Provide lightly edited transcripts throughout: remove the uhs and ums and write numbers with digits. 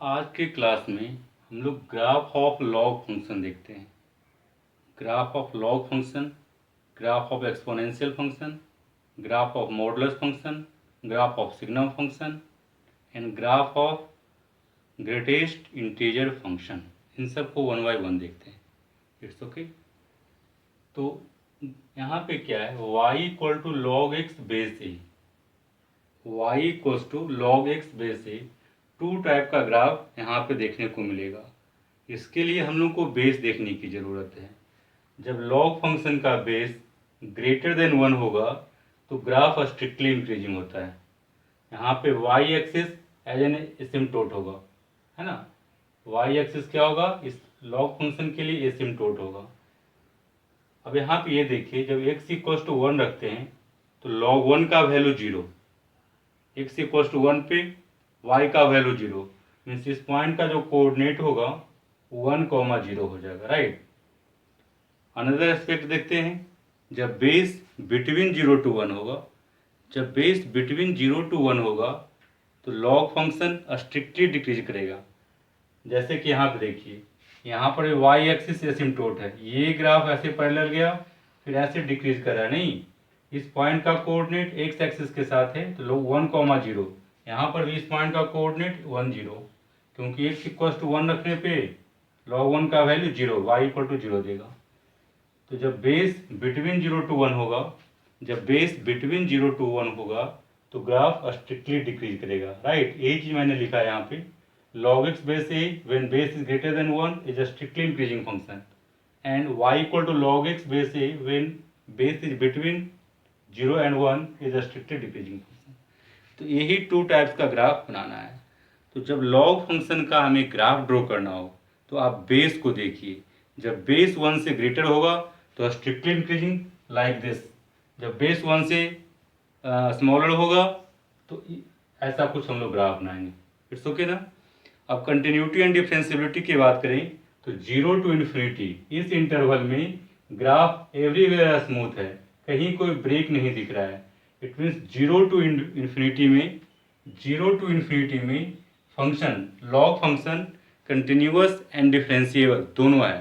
आज के क्लास में हम लोग ग्राफ ऑफ लॉग फंक्शन देखते हैं। Graph of log function, graph of exponential function, graph of modulus function, graph of signum function and graph of greatest integer function. इन सब को वन बाय वन देखते हैं। It's okay. तो यहाँ पे क्या है, y equal to log x base a, y equals to log x base a, two type का ग्राफ यहाँ पे देखने को मिलेगा। इसके लिए हम लोग को बेस देखने की ज़रूरत है। जब लॉग फंक्शन का बेस ग्रेटर देन 1 होगा तो ग्राफ स्ट्रिक्टली इंक्रीजिंग होता है। यहाँ पे y एक्सिस एज एन एसिम्पटोट होगा, है ना। y एक्सिस क्या होगा, इस लॉग फंक्शन के लिए एसिम्पटोट होगा। अब यहाँ पे ये देखिए, जब x इक्वल्स टू 1 रखते हैं तो log 1 का वैल्यू 0, x इक्वल्स टू 1 पे y का वैल्यू 0, मीन्स इस पॉइंट का जो कोऑर्डिनेट होगा 1,0 हो जाएगा, राइट। अनदर एस्पेक्ट देखते हैं, जब बेस बिटवीन 0 to 1 होगा, जब बेस बिटवीन 0 to 1 होगा तो लॉग फंक्शन स्ट्रिक्टली डिक्रीज करेगा। जैसे कि यहाँ पे देखिए, यहाँ पर y एक्सिस एसिम्पटोट है, ये ग्राफ ऐसे पैरेलल गया फिर ऐसे डिक्रीज कर रहा है, नहीं, इस पॉइंट का कोऑर्डिनेट x एक्सिस के साथ है तो लोग 1,0, यहाँ पर भी इस पॉइंट का कोऑर्डिनेट 10, क्योंकि x इक्वल्स टू 1 रखने पे log 1 का वैल्यू 0, y इक्वल टू 0 देगा। तो जब बेस बिटवीन 0 to 1 होगा, जब बेस बिटवीन 0 to 1 होगा तो ग्राफ स्ट्रिक्टली डिक्रीज करेगा, राइट। यही चीज मैंने लिखा है यहाँ पे, log x base a when base is greater than 1 is a strictly increasing function and y equal to log x base a when base is between 0 and 1 is a strictly decreasing function। तो यही two types का graph बनाना है। तो जब log function का हमें graph draw करना हो तो आप बेस को देखिए, जब बेस 1 से ग्रेटर होगा तो स्ट्रिक्टली इंक्रीजिंग लाइक दिस, जब बेस 1 से स्मॉलर होगा तो ऐसा कुछ हम लोग ग्राफ बनाएंगे। इट्स ओके ना। अब कंटिन्यूटी एंड डिफरेंशियबिलिटी की बात करें तो 0 to इन्फिनिटी, इस इंटरवल में ग्राफ एवरीवेयर स्मूथ है, कहीं कोई ब्रेक नहीं दिख रहा है। इट मीन्स 0 to इन्फिनिटी में, 0 to इन्फिनिटी में function, log function continuous and differentiable दोनों है।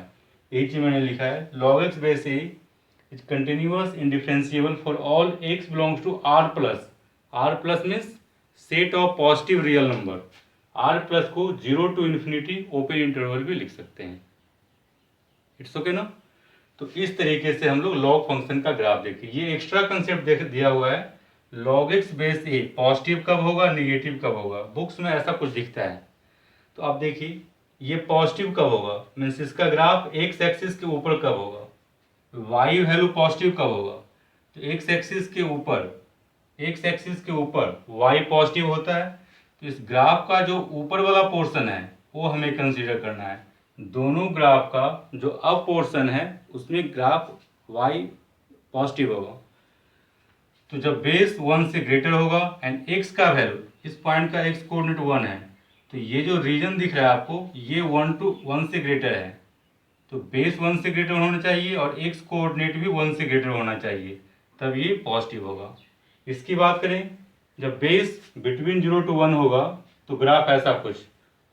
यही चीज मैंने लिखा है, log x base A is continuous and differentiable for all x belongs to r plus. r plus means set of positive real number. r plus को 0 to infinity open interval भी लिख सकते हैं। इट्स ओके ना। तो इस तरीके से हम लोग लॉग फंक्शन का ग्राफ देखिए। ये एक्स्ट्रा कंसेप्ट देख दिया हुआ है, log x बेस ए पॉजिटिव कब होगा, निगेटिव कब होगा, बुक्स में ऐसा कुछ दिखता है। तो आप देखिए, ये पॉजिटिव कब होगा, मीन्स इसका ग्राफ x एक्सिस के ऊपर कब होगा, y वैल्यू पॉजिटिव कब होगा, तो x एक्सिस के ऊपर, x एक्सिस के ऊपर y पॉजिटिव होता है, तो इस ग्राफ का जो ऊपर वाला पोर्शन है वो हमें कंसीडर करना है। दोनों ग्राफ का जो अप पोर्शन है उसमें ग्राफ y पॉजिटिव होगा। तो जब बेस 1 से ग्रेटर होगा एंड x का वैल्यू, इस पॉइंट का x कोऑर्डिनेट 1 है, तो ये जो रीजन दिख रहा है आपको, ये 1 से ग्रेटर है, तो बेस 1 से ग्रेटर होना चाहिए और x कोऑर्डिनेट भी 1 से ग्रेटर होना चाहिए, तब ये पॉजिटिव होगा। इसकी बात करें, जब बेस बिटवीन 0 to 1 होगा तो ग्राफ ऐसा कुछ,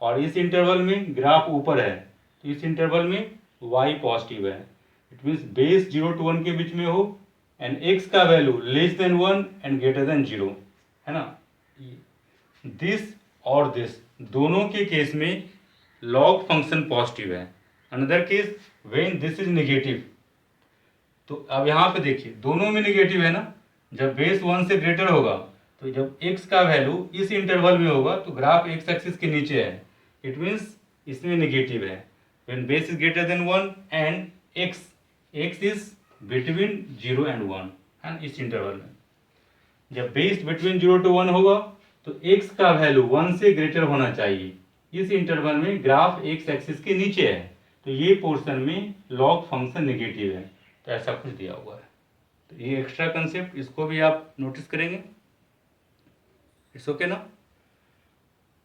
और इस इंटरवल में ग्राफ ऊपर है, तो इस इंटरवल में y पॉजिटिव है। इट मीन्स बेस 0 to 1 के बीच में हो एंड x का value less than 1 and greater then 0, है ना। दिस और दिस दोनों के केस में लॉग फंक्शन पॉजिटिव है। Another case when this is negative, तो अब यहाँ पे देखिए दोनों में नेगेटिव है ना। जब बेस 1 से ग्रेटर होगा तो जब x का वैल्यू इस इंटरवल में होगा तो ग्राफ x एक्सिस के नीचे है, इट मीन्स इसमें नेगेटिव है। When base is greater than 1 and x is between 0 and 1, है ना, इस इंटरवल में। जब बेस बिटवीन 0 to 1 होगा तो x का वैल्यू 1 से ग्रेटर होना चाहिए, इस इंटरवल में ग्राफ x एक्सिस के नीचे है, तो ये पोर्शन में लॉग फंक्शन नेगेटिव है। तो ऐसा कुछ दिया हुआ है। तो ये एक्स्ट्रा कंसेप्ट, इसको भी आप नोटिस करेंगे। इट्स ओके ना।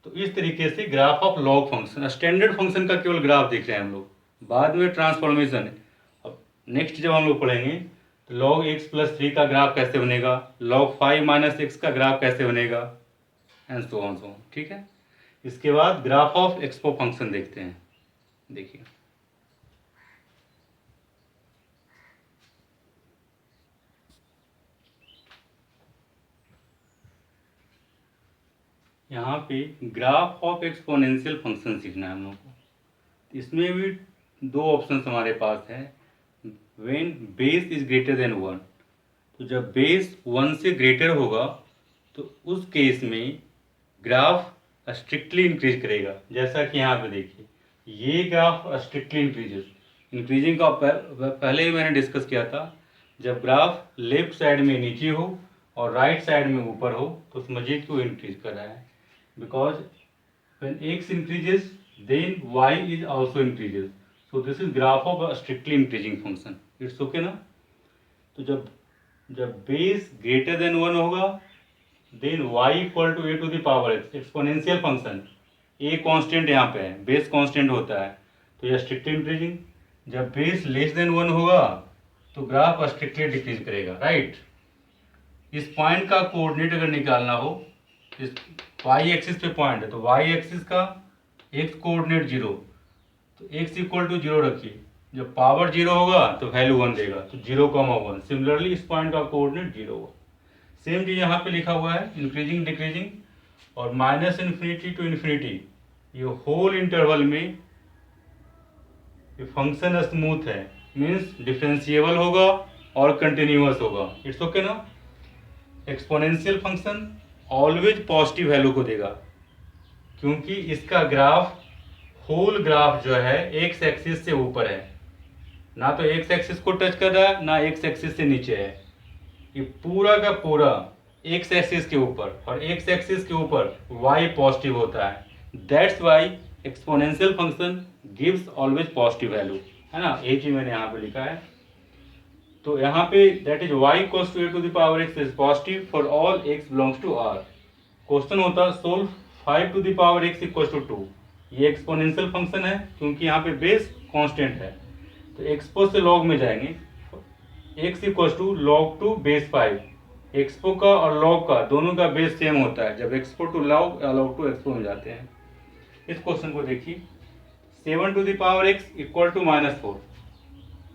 तो इस तरीके से graph of log function, standard function का केवल ग्राफ देख रहे हैं हम लोग, बाद में ट्रांसफॉर्मेशन है। अब नेक्स्ट जब हम लोग पढ़ेंगे तो log x प्लस 3 का ग्राफ कैसे बनेगा, log 5 माइनस एक्स का ग्राफ कैसे बनेगा, एंड सो ऑन, ठीक है। इसके बाद ग्राफ ऑफ एक्सपो फंक्शन देखते हैं। देखिए यहाँ पे ग्राफ ऑफ एक्सपोनेंशियल फंक्शन सीखना है हम लोग को। इसमें भी दो ऑप्शन हमारे पास है, when base is greater than 1। तो जब बेस 1 से ग्रेटर होगा तो उस केस में ग्राफ स्ट्रिक्टली इंक्रीज करेगा। जैसा कि यहाँ पे देखिए ये ग्राफ स्ट्रिक्टली इंक्रीजिंग का पहले ही मैंने डिस्कस किया था। जब ग्राफ लेफ्ट साइड में नीचे हो और राइट साइड में ऊपर हो तो समझिए क्यों इंक्रीज कर रहा है, because when x increases then y is also increases, so this is graph of a strictly increasing function। it's okay ना। तो जब बेस ग्रेटर देन 1 होगा then y equal to A to the power X, exponential function. A constant यहाँ पे है, base constant होता है तो यह स्ट्रिक्टली इंक्रीजिंग। जब बेस लेस देन 1 होगा तो ग्राफ स्ट्रिक्टली डिक्रीज करेगा, राइट। इस पॉइंट का कोऑर्डिनेट अगर निकालना हो, इस वाई एक्सिस पे पॉइंट है तो वाई एक्सिस का एक्स कोऑर्डिनेट 0, तो एक्स इक्वल टू 0 रखिए। जब पावर 0 होगा तो वैल्यू 1 देगा, तो 0,1। सिमिलरली इस पॉइंट का कोऑर्डिनेट 0 होगा। सेम चीज यहाँ पे लिखा हुआ है, इंक्रीजिंग डिक्रीजिंग और माइनस इन्फिनिटी टू इन्फिनिटी। ये होल इंटरवल में ये फंक्शन स्मूथ है, मीन्स डिफरेंशिएबल होगा और कंटिन्यूअस होगा। इट्स ओके ना। Exponential function always positive value को देगा क्योंकि इसका ग्राफ होल ग्राफ जो है एक्स एक्सिस से ऊपर है, ना तो एक्स एक्सिस को टच कर रहा है ना एक्स एक्सिस से नीचे है। ये पूरा का पूरा एक्स एक्सिस के ऊपर, और एक्स एक्सिस के ऊपर वाई पॉजिटिव होता है। That's Y exponential function gives always positive value, है ना। एक ही मैंने यहाँ पे लिखा है। तो यहाँ पे that is y equals to A to the power x is positive for all x belongs to r। Question होता है solve 5 to the power x equals to 2। ये एक्सपोनेंशियल फंक्शन है क्योंकि यहाँ पे बेस कांस्टेंट है, तो एक्सपो से लॉग में जाएंगे। x equals to log 2 base 5। Expo का और लॉग का दोनों का बेस सेम होता है, जब एक्सपो टू लॉग या लॉग टू एक्सपो में जाते हैं। इस क्वेश्चन को देखिए, 7 to the power x equal to -4।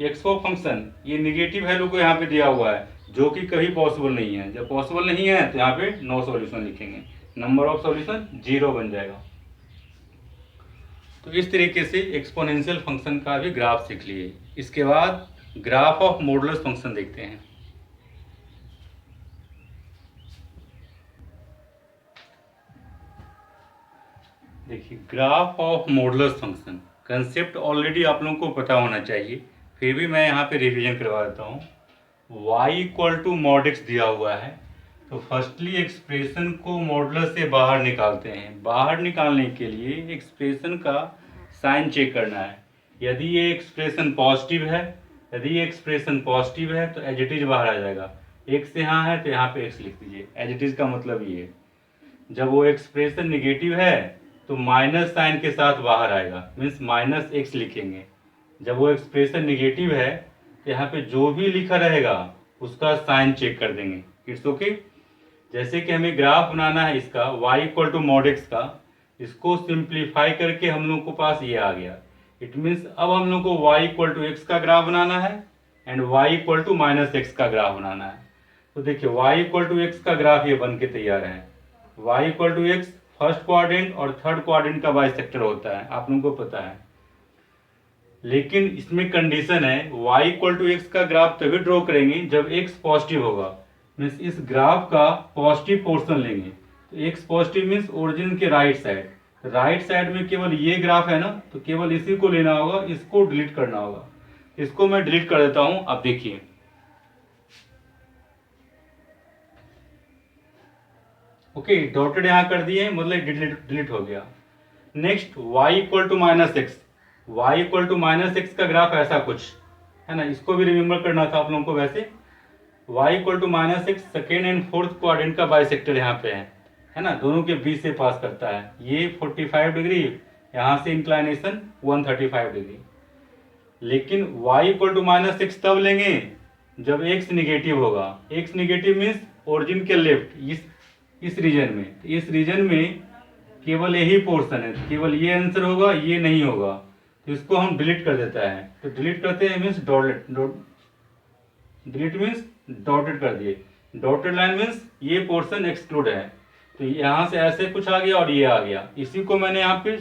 Expo function ये निगेटिव वैल्यू को यहाँ पे दिया हुआ है जो कि कभी पॉसिबल नहीं है। जब पॉसिबल नहीं है तो यहाँ पे नो सॉल्यूशन लिखेंगे, नंबर ऑफ सॉल्यूशन 0 बन जाएगा। तो इस तरीके से एक्सपोनेंशियल फंक्शन का भी ग्राफ सीख लिए। इसके बाद ग्राफ ऑफ मॉडुलस फंक्शन देखते हैं। देखिए graph of modulus function concept already आप लोगों को पता होना चाहिए, फिर भी मैं यहाँ पे रिवीजन करवा देता हूँ। y equal to mod x दिया हुआ है, तो फर्स्टली एक्सप्रेशन को मॉडुलस से बाहर निकालते हैं। बाहर निकालने के लिए एक्सप्रेशन का साइन चेक करना है। यदि ये एक्सप्रेशन पॉजिटिव है तो एज इट इज बाहर आ जाएगा। x यहाँ है तो यहाँ पे x लिख दीजिए, एज इट इज का मतलब ये है। जब वो एक्सप्रेशन निगेटिव है तो माइनस साइन के साथ बाहर आएगा, मीन्स -x लिखेंगे। जब वो एक्सप्रेशन निगेटिव है तो यहाँ पे जो भी लिखा रहेगा उसका साइन चेक कर देंगे। It's okay. जैसे कि हमें ग्राफ बनाना है इसका y equal to mod x का, इसको सिंप्लीफाई करके हम लोग को पास ये आ गया। इट मीन्स अब हम लोग को y इक्वल टू x का ग्राफ बनाना है and y equal to -x का ग्राफ बनाना है। तो देखिए y इक्वल टू x का ग्राफ ये बन के तैयार है। y equal to x first quadrant और थर्ड क्वाड्रेंट का बाइसेक्टर होता है, आप लोगों को पता है। लेकिन इसमें कंडीशन है, y इक्वल टू एक्स का ग्राफ तभी ड्रॉ करेंगे जब x पॉजिटिव होगा। मीन्स इस ग्राफ का पॉजिटिव पोर्शन लेंगे, तो x पॉजिटिव मीन्स ओरिजिन के राइट साइड में केवल ये ग्राफ है ना, तो केवल इसी को लेना होगा, इसको डिलीट करना होगा। इसको मैं डिलीट कर देता हूं। अब देखिए ओके, डॉटेड यहाँ कर दिए मतलब डिलीट हो गया। Next y equal to -x, y equal to -x का ग्राफ ऐसा कुछ है ना, इसको भी रिमेम्बर करना था आप लोगों को। वैसे y equal to -x second and fourth quadrant का बाइसेक्टर यहाँ पे है ना, दोनों के बीच से पास करता है। ये 45 डिग्री, यहाँ से इंक्लाइनेशन 135 डिग्री। लेकिन y इक्वल टू -x तब लेंगे जब x निगेटिव होगा। x निगेटिव मीन्स ओरिजिन के लेफ्ट, इस रीजन में। इस रीजन में केवल यही पोर्शन है, केवल ये आंसर होगा, ये नहीं होगा, तो इसको हम डिलीट कर देता है। तो डिलीट करते हैं मीन्स डिलीट मीन्स डॉटेड कर दिए। डॉटेड लाइन मीन्स ये पोर्शन एक्सक्लूड है। तो यहाँ से ऐसे कुछ आ गया और ये आ गया, इसी को मैंने यहाँ पे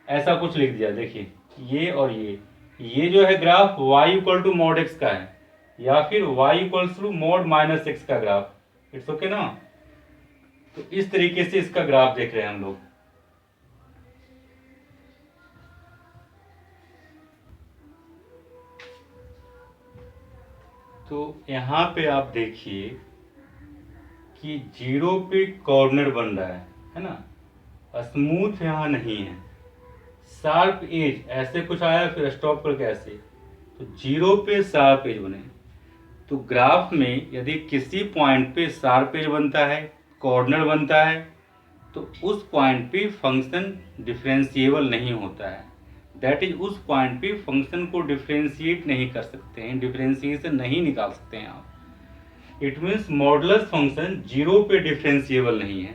ऐसा कुछ लिख दिया। देखिए ये और ये जो है graph y equal to mod x का है, या फिर y equals to mod minus x का ग्राफ। इट्स ओके ना। तो इस तरीके से इसका ग्राफ देख रहे हैं हम लोग। तो यहाँ पे आप देखिए कि जीरो पे कॉर्नर बन रहा है ना, स्मूथ यहाँ नहीं है, शार्प एज ऐसे कुछ आया, फिर स्टॉप करके ऐसे, तो जीरो पे शार्प एज बने। तो ग्राफ में यदि किसी पॉइंट पे शार्प एज बनता है, कॉर्नर बनता है, तो उस पॉइंट पे फंक्शन डिफरेंशिएबल नहीं होता है। दैट इज उस पॉइंट पे फंक्शन को डिफरेंशिएट नहीं कर सकते हैं, डिफरेंशिएशन नहीं निकाल सकते हैं आप। It means modulus function zero पे डिफरेंशिएबल नहीं है।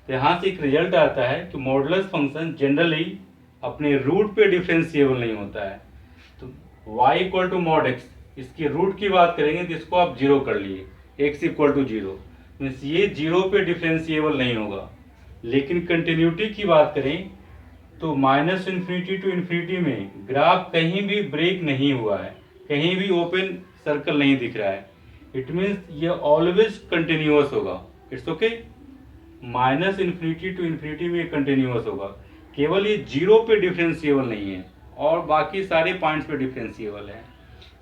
तो यहाँ से एक रिजल्ट आता है कि मॉडुलस फंक्शन जनरली अपने रूट पे डिफरेंशिएबल नहीं होता है। तो y equal to mod x, इसकी रूट की बात करेंगे तो इसको आप जीरो कर लिए, x equal to zero, means ये जीरो पे डिफरेंशिएबल नहीं होगा। लेकिन कंटिन्यूटी की बात करें तो माइनस इन्फिनिटी टू इन्फिनिटी में ग्राफ कहीं भी ब्रेक नहीं हुआ है, कहीं भी ओपन सर्कल नहीं दिख रहा है। इट मीन्स ये ऑलवेज कंटिन्यूअस होगा। It's okay. Minus infinity to infinity में कंटिन्यूअस होगा, केवल ये जीरो पे डिफरेंशिएबल नहीं है और बाकी सारे पॉइंट्स पे डिफरेंशिएबल है।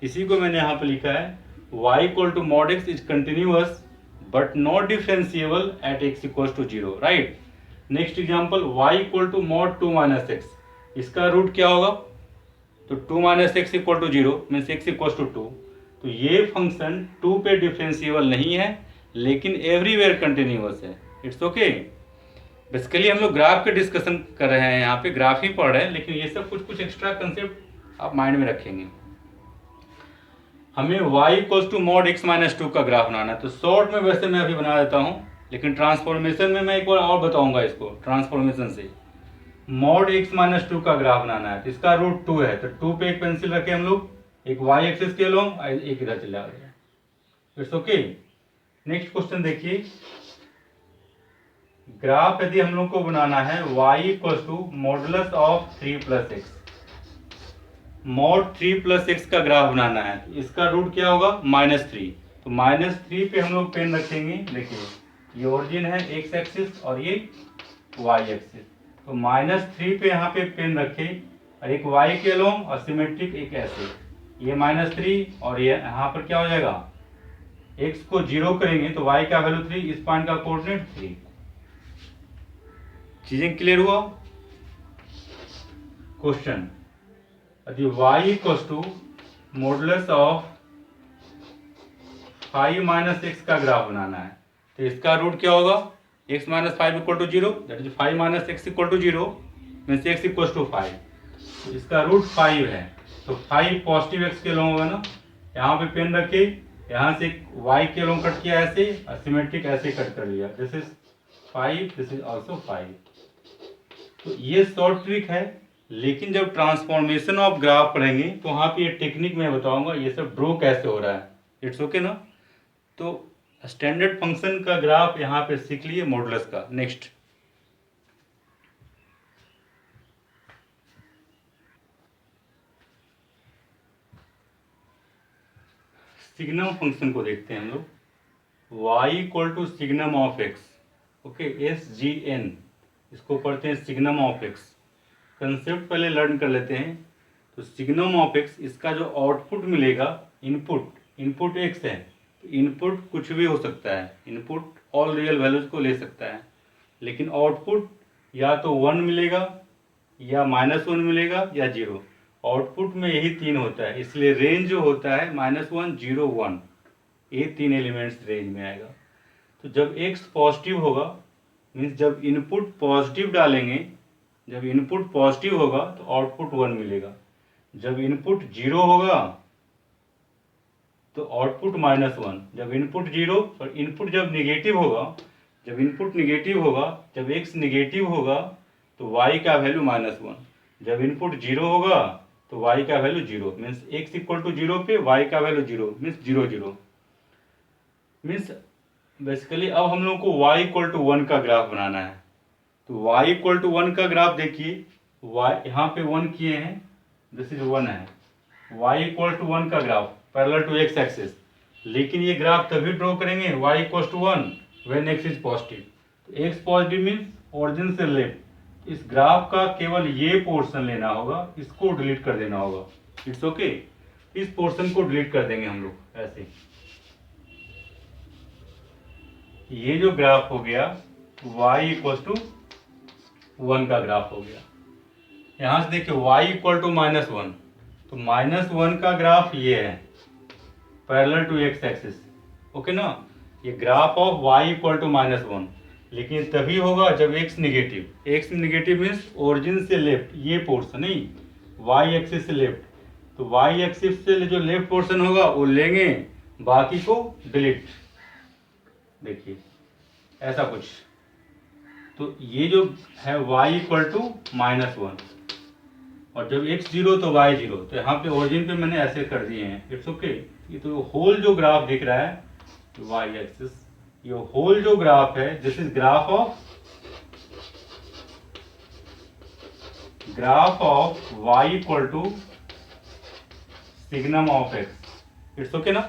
इसी को मैंने यहाँ पे लिखा है y equal to mod x is continuous but not differentiable at x equal to zero, right. Next example y equal to mod 2 minus X, इसका रूट क्या होगा? तो 2 minus X equal to zero means x equal to 2। तो ये function 2 पे differentiable नहीं है लेकिन एवरीवेयर कंटिन्यूअस है। It's okay. बेसिकली हम लोग ग्राफ के डिस्कशन कर रहे हैं, यहाँ पे ग्राफ ही पढ़ रहे हैं, लेकिन ये सब कुछ कुछ एक्स्ट्रा कंसेप्ट आप माइंड में रखेंगे। हमें y equal to mod x minus 2 का ग्राफ बनाना है। तो शॉर्ट में वैसे मैं अभी बना देता हूँ, लेकिन ट्रांसफॉर्मेशन में मैं एक बार और बताऊंगा इसको। ट्रांसफॉर्मेशन से मॉड x माइनस 2 का ग्राफ बनाना है, तो इसका रूट 2 है, तो 2 पे एक पेंसिल रखे हम लोग, एक y एक्सिस के लॉन्ग, एक इधर चला गया। It's okay. नेक्स्ट क्वेश्चन देखिए, ग्राफ यदि हम लोग को बनाना है y equal to modulus of 3 plus X, mod 3 plus X का ग्राफ बनाना है, तो इसका रूट क्या होगा? -3। तो -3 पे हम लोग पेन रखेंगे। देखिए ये ओरिजिन है x एक्सिस और ये y एक्सिस, तो -3 पे यहाँ पे पेन रखे और एक y के लॉन्ग और सिमेट्रिक एक ऐसे, ये -3 और ये यहाँ पर क्या हो जाएगा? x को 0 करेंगे तो y का वैल्यू 3, इस पॉइंट का कोऑर्डिनेट 3। चीजें क्लियर हुआ? क्वेश्चन, यदि y equal to modulus of 5 minus X का ग्राफ बनाना है, तो इसका रूट क्या होगा? x minus 5 equal to 0, that is 5 minus X equal to 0 means x equal to 5। तो इसका रूट 5 है, तो 5 पॉजिटिव x के लॉन्ग होगा ना। यहाँ पे पेन रखे, यहाँ से y के लॉन्ग कट किया ऐसे, सिमेट्रिक ऐसे कट कर लिया, this is 5, this is also 5। तो ये शॉर्ट ट्रिक है, लेकिन जब ट्रांसफॉर्मेशन ऑफ ग्राफ पढ़ेंगे तो वहाँ पे ये टेक्निक मैं बताऊंगा, ये सब ड्रॉ कैसे हो रहा है। इट्स ओके ना। तो स्टैंडर्ड फंक्शन का ग्राफ यहाँ पे सीख लिए, मॉडुलस का। नेक्स्ट सिग्नम फंक्शन को देखते हैं हम लोग। y equal to signum of x, okay, SGN, इसको पढ़ते हैं सिग्नम ऑफ x। कंसेप्ट पहले लर्न कर लेते हैं। तो सिग्नम ऑफ x, इसका जो आउटपुट मिलेगा, इनपुट x है, तो इनपुट कुछ भी हो सकता है, इनपुट ऑल रियल वैल्यूज को ले सकता है, लेकिन आउटपुट या तो 1 मिलेगा या -1 मिलेगा या 0। आउटपुट में यही 3 होता है, इसलिए रेंज जो होता है -1, 0, 1, ये 3 एलिमेंट्स रेंज में आएगा। तो जब x पॉजिटिव होगा, मीन्स जब इनपुट पॉजिटिव डालेंगे, जब इनपुट पॉजिटिव होगा तो आउटपुट 1 मिलेगा। जब इनपुट 0 होगा तो आउटपुट -1। जब इनपुट 0 और इनपुट जब निगेटिव होगा जब इनपुट निगेटिव होगा, जब x निगेटिव होगा तो y का वैल्यू -1, जब इनपुट 0 होगा तो y का value 0, means x equal to 0 पे y का वैल्यू 0, मीन्स 0 0, मीन्स बेसिकली अब हम लोग को y इक्वल टू 1 का ग्राफ बनाना है। तो y इक्वल टू 1 का ग्राफ देखिए, y यहाँ पे 1 किए हैं, दिस इज 1 है, y इक्वल टू 1 का graph parallel to x axis, लेकिन ये ग्राफ तभी ड्रॉ करेंगे y equal to 1 when x is positive. तो x पॉजिटिव मीन्स ओरिजिन से लेफ्ट, इस ग्राफ का केवल ये पोर्शन लेना होगा, इसको डिलीट कर देना होगा। इट्स ओके, इस पोर्शन को डिलीट कर देंगे हम लोग ऐसे। ये जो ग्राफ हो गया y इक्वल टू 1 का ग्राफ हो गया। यहाँ से देखिए y इक्वल टू -1, तो -1 का ग्राफ ये है parallel to x axis, okay ना। ये graph of y equal to -1, लेकिन तभी होगा जब x negative. x negative means origin से लेफ्ट, ये पोर्शन नहीं, y एक्सिस से लेफ्ट। तो y एक्सिस से जो लेफ्ट पोर्शन होगा वो लेंगे, बाकी को डिलीट। देखिए ऐसा कुछ। तो ये जो है y इक्वल टू -1, और जब x 0 तो y 0। तो यहाँ पे ओरिजिन पे मैंने ऐसे कर दिए हैं, इट्स ओके। ये तो होल जो ग्राफ दिख रहा है y एक्सिस, ये होल जो ग्राफ है, this is graph of y equal to signum of x, it's okay ना।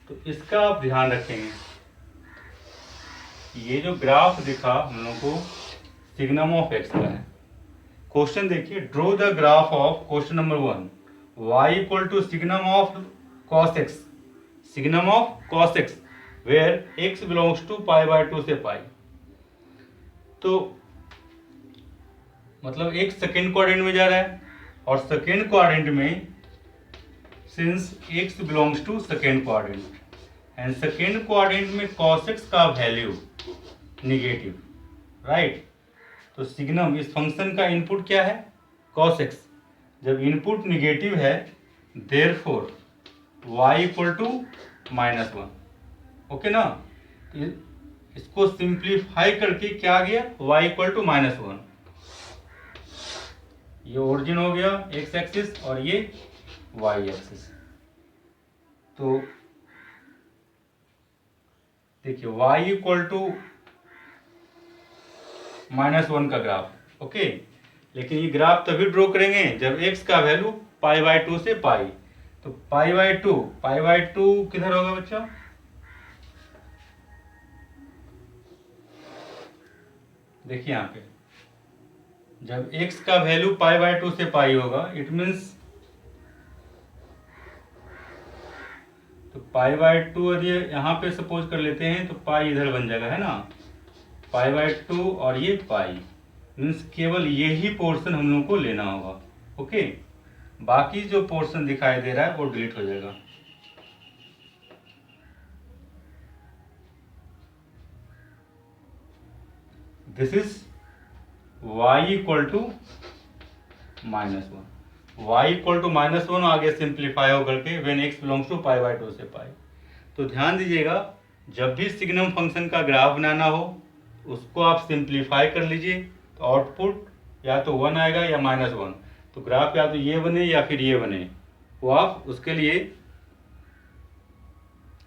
तो इसका आप ध्यान रखेंगे, ये जो ग्राफ दिखा हम लोग को सिग्नम ऑफ x का है। क्वेश्चन देखिए, draw the graph of question number 1 y equal to signum of cos x, signum of cos x where x belongs to π/2 से पाई। तो मतलब एक सेकेंड क्वाड्रेंट में जा रहा है, और सेकेंड क्वाड्रेंट में since x belongs to second quadrant and second quadrant में cos x का वैल्यू निगेटिव, राइट। तो सिग्नम इस फंक्शन का इनपुट क्या है, cos x। जब इनपुट निगेटिव है therefore y equal to -1, okay ना। इसको सिंप्लीफाई करके क्या आ गया, y इक्वल टू -1। ये ओरिजिन हो गया x एक्सिस और ये y एक्सिस। तो देखिए y इक्वल टू -1 का ग्राफ, ओके। लेकिन ये ग्राफ तभी ड्रॉ करेंगे जब x का वैल्यू π/2 से पाई। तो π/2 किधर होगा बच्चा, देखिए यहाँ पे जब x का वैल्यू π/2 से पाई होगा, इट मीन्स तो π/2 यदि यहाँ पे सपोज कर लेते हैं तो पाई इधर बन जाएगा, है ना, π/2 और ये पाई, मीन्स केवल यही पोर्शन हम लोग को लेना होगा, ओके। बाकी जो पोर्शन दिखाई दे रहा है वो डिलीट हो जाएगा। This is y equal to -1, y equal to -1 आगे सिंप्लीफाई हो करके व्हेन x बिलोंग्स टू π/2 से पाई। तो ध्यान दीजिएगा, जब भी सिग्नम फंक्शन का ग्राफ बनाना हो उसको आप सिंप्लीफाई कर लीजिए, तो आउटपुट या तो 1 आएगा या -1। तो ग्राफ या तो ये बने या फिर ये बने, वो आप उसके लिए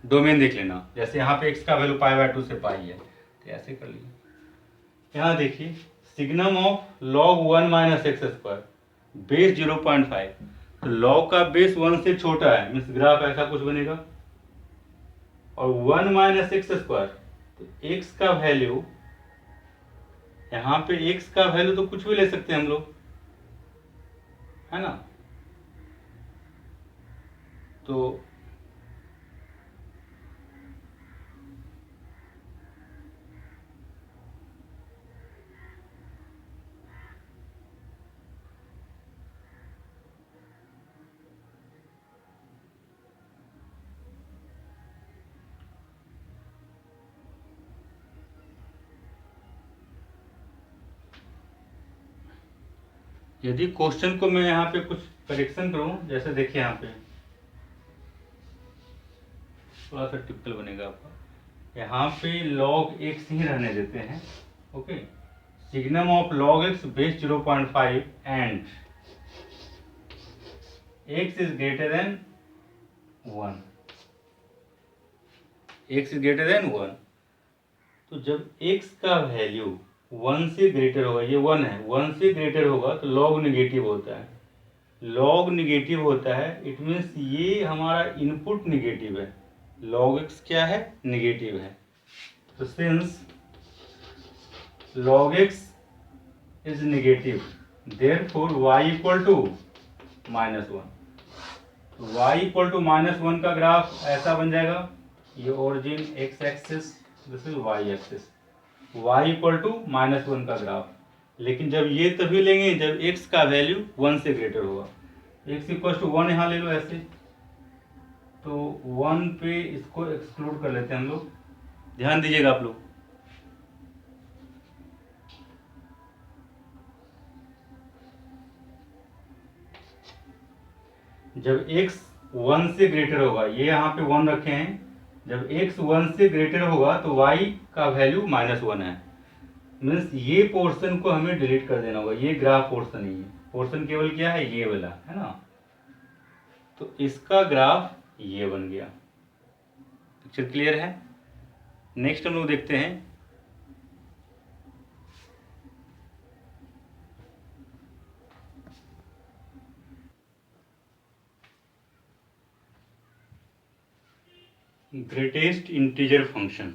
डोमेन देख लेना। जैसे यहाँ पे x का वैल्यू π/2 से पाई है, तो ऐसे कर लीजिए। यहाँ देखिए signum of log 1 - x² base 0.5, तो log का बेस 1 से छोटा है, मीन्स ग्राफ ऐसा कुछ बनेगा। और 1 - x², तो x का वैल्यू, यहाँ पे x का वैल्यू तो कुछ भी ले सकते हैं हम लोग, है ना। तो यदि क्वेश्चन को मैं यहाँ पे कुछ करेक्शन करूँ, जैसे देखिए यहाँ पे थोड़ा सा टिपिकल बनेगा आपका, यहाँ पे log x ही रहने देते हैं, okay. Signum of log x base 0.5 and x is greater than 1, x is greater than 1। तो जब x का वैल्यू 1 से ग्रेटर होगा, ये 1 है, 1 से ग्रेटर होगा तो log निगेटिव होता है। log निगेटिव होता है, इट मीन्स ये हमारा इनपुट निगेटिव है। log x क्या है? निगेटिव है। तो since log x is negative, therefore y equal to -1। तो y इक्वल टू -1 का ग्राफ ऐसा बन जाएगा, ये origin x axis, this is y axis, y equal to -1 का ग्राफ। लेकिन जब ये तभी लेंगे जब x का वैल्यू 1 से ग्रेटर होगा। x इक्वल टू 1 यहाँ ले लो ऐसे, तो 1 पे इसको एक्सक्लूड कर लेते हैं हम लोग। ध्यान दीजिएगा आप लोग, जब x 1 से ग्रेटर होगा, ये यहाँ पे 1 रखे हैं, जब x 1 से ग्रेटर होगा तो y का वैल्यू -1 है। मीन्स ये पोर्शन को हमें डिलीट कर देना होगा, ये ग्राफ पोर्शन ही है। पोर्शन केवल क्या है? ये वाला है ना। तो इसका ग्राफ ये बन गया। पिक्चर क्लियर है? नेक्स्ट हम लोग देखते हैं ग्रेटेस्ट इंटीजर फंक्शन।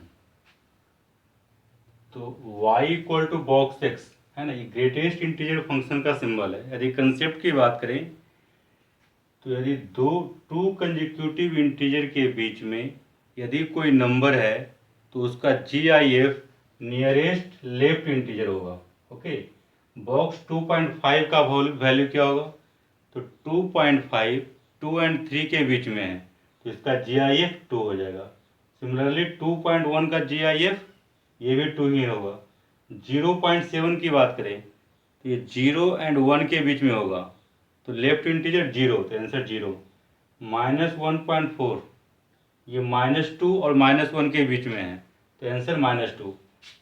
तो y equal to box x है ना, ये ग्रेटेस्ट इंटीजर फंक्शन का सिंबल है। यदि कंसेप्ट की बात करें तो यदि टू कंसेक्यूटिव इंटीजर के बीच में यदि कोई नंबर है तो उसका GIF नियरेस्ट लेफ्ट इंटीजर होगा, ओके। बॉक्स 2.5 का वैल्यू क्या होगा? तो 2.5 2 एंड 3 के बीच में है तो इसका GIF 2 हो जाएगा। सिमिलरली 2.1 का GIF ये भी 2 ही होगा। 0.7 की बात करें तो ये 0 एंड 1 के बीच में होगा तो लेफ्ट इंटीजर 0, तो आंसर 0। -1.4 ये -2 और -1 के बीच में है तो आंसर -2।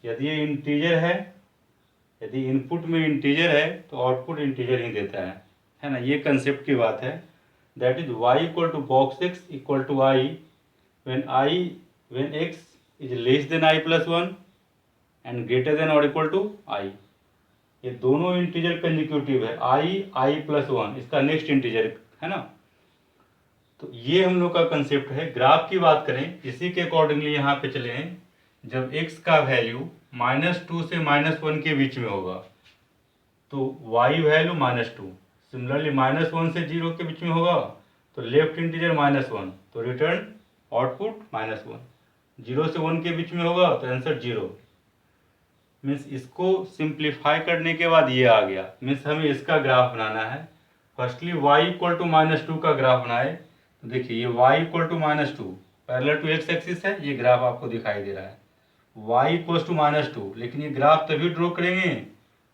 यदि ये इंटीजर है, यदि इनपुट में इंटीजर है तो आउटपुट इंटीजर ही देता है ना। ये कंसेप्ट की बात है। That is y equal to box x equal to i when x is less than i plus 1 and greater than और इक्वल टू i। ये दोनों इंटीजर कंसेक्यूटिव है, i प्लस 1 इसका नेक्स्ट इंटीजर है ना। तो ये हम लोग का कंसेप्ट है। ग्राफ की बात करें इसी के अकॉर्डिंगली यहाँ पे चले हैं। जब x का वैल्यू -2 से -1 के बीच में होगा तो y वैल्यू -2, सिमिलरली -1 से 0 के बीच में होगा तो लेफ्ट इंटीजर -1 तो रिटर्न आउटपुट -1। 0 से 1 के बीच में होगा तो आंसर 0। मीन्स इसको सिंप्लीफाई करने के बाद ये आ गया। मीन्स हमें इसका ग्राफ बनाना है। फर्स्टली y इक्वल टू -2 का ग्राफ बनाए तो देखिए ये y equal to -2 parallel to x axis है, ये ग्राफ आपको दिखाई दे रहा है y इक्वल टू -2। लेकिन ये ग्राफ तभी ड्रॉ करेंगे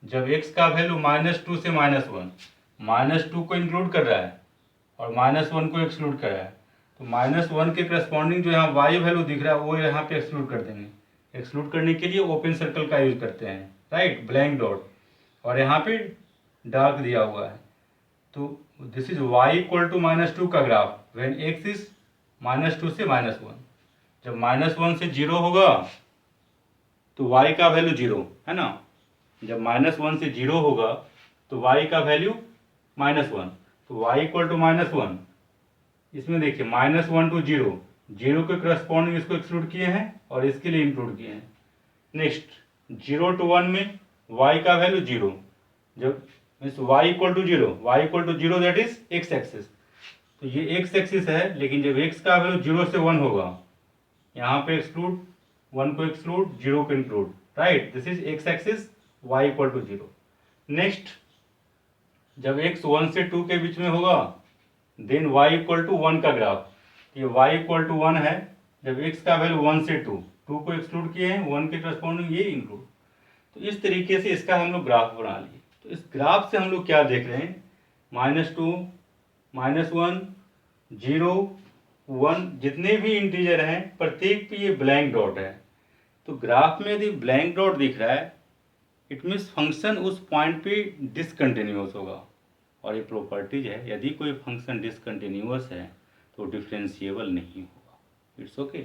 जब x का वैल्यू -2 से -1, -2 को इंक्लूड कर रहा है और -1 को एक्सक्लूड कर रहा है। तो -1 के करस्पॉन्डिंग जो यहाँ y वैल्यू दिख रहा है वो यहाँ पे एक्सक्लूड कर देंगे। एक्सक्लूड करने के लिए ओपन सर्कल का यूज करते हैं, राइट, ब्लैंक डॉट, और यहाँ पे डार्क दिया हुआ है। तो this is y equal to -2 का ग्राफ व्हेन x इज -2 से -1। जब -1 से 0 होगा तो y का वैल्यू 0 है ना। जब -1 से 0 होगा तो y का वैल्यू -1, तो y इक्वल टू -1। इसमें देखिए -1 टू 0, 0 के करस्पॉन्डिंग इसको एक्सक्लूड किए हैं और इसके लिए इंक्लूड किए हैं। नेक्स्ट 0 टू 1 में y का वैल्यू 0, जब means y equal to 0 that is x axis. तो ये x एक्सिस है, लेकिन जब x का वैल्यू 0 से 1 होगा यहाँ पे एक्सक्लूड, 1 को एक्सक्लूड, 0 को include, right, this is x axis, y equal to 0। Next जब x 1 से 2 के बीच में होगा देन y इक्वल टू 1 का ग्राफ। ये y इक्वल टू 1 है जब x का वैल्यू 1 से 2 को एक्सक्लूड किए हैं, 1 के करस्पॉन्डिंग ये इंक्लूड। तो इस तरीके से इसका हम लोग ग्राफ बना लिए। तो इस ग्राफ से हम लोग क्या देख रहे हैं, -2, -1, 0, वन जितने भी इंटीजर हैं प्रत्येक पे ये ब्लैंक डॉट है। तो ग्राफ में यदि ब्लैंक डॉट दिख रहा है इट मीन्स फंक्शन उस पॉइंट पे डिसकंटिन्यूअस होगा। और ये प्रॉपर्टीज है, यदि कोई फंक्शन डिसकंटिन्यूअस है तो डिफरेंशिएबल नहीं होगा। It's okay.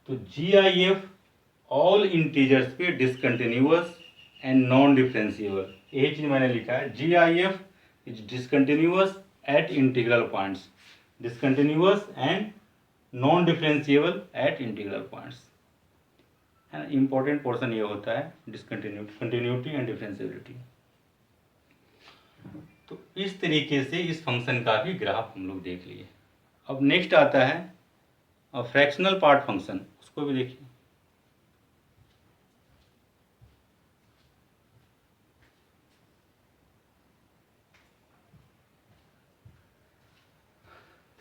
तो GIF ऑल इंटीजर्स पे डिसकंटिन्यूअस एंड नॉन डिफरेंशिएबल, यही चीज मैंने लिखा है। GIF is discontinuous at integral points, discontinuous and non differentiable at integral points, है ना। इंपॉर्टेंट पोर्शन ये होता है कंटिन्यूटी एंड डिफरेंशिएबिलिटी। तो इस तरीके से इस फंक्शन का भी ग्राफ हम लोग देख लिए। अब नेक्स्ट आता है फ्रैक्शनल पार्ट फंक्शन, उसको भी देखिए।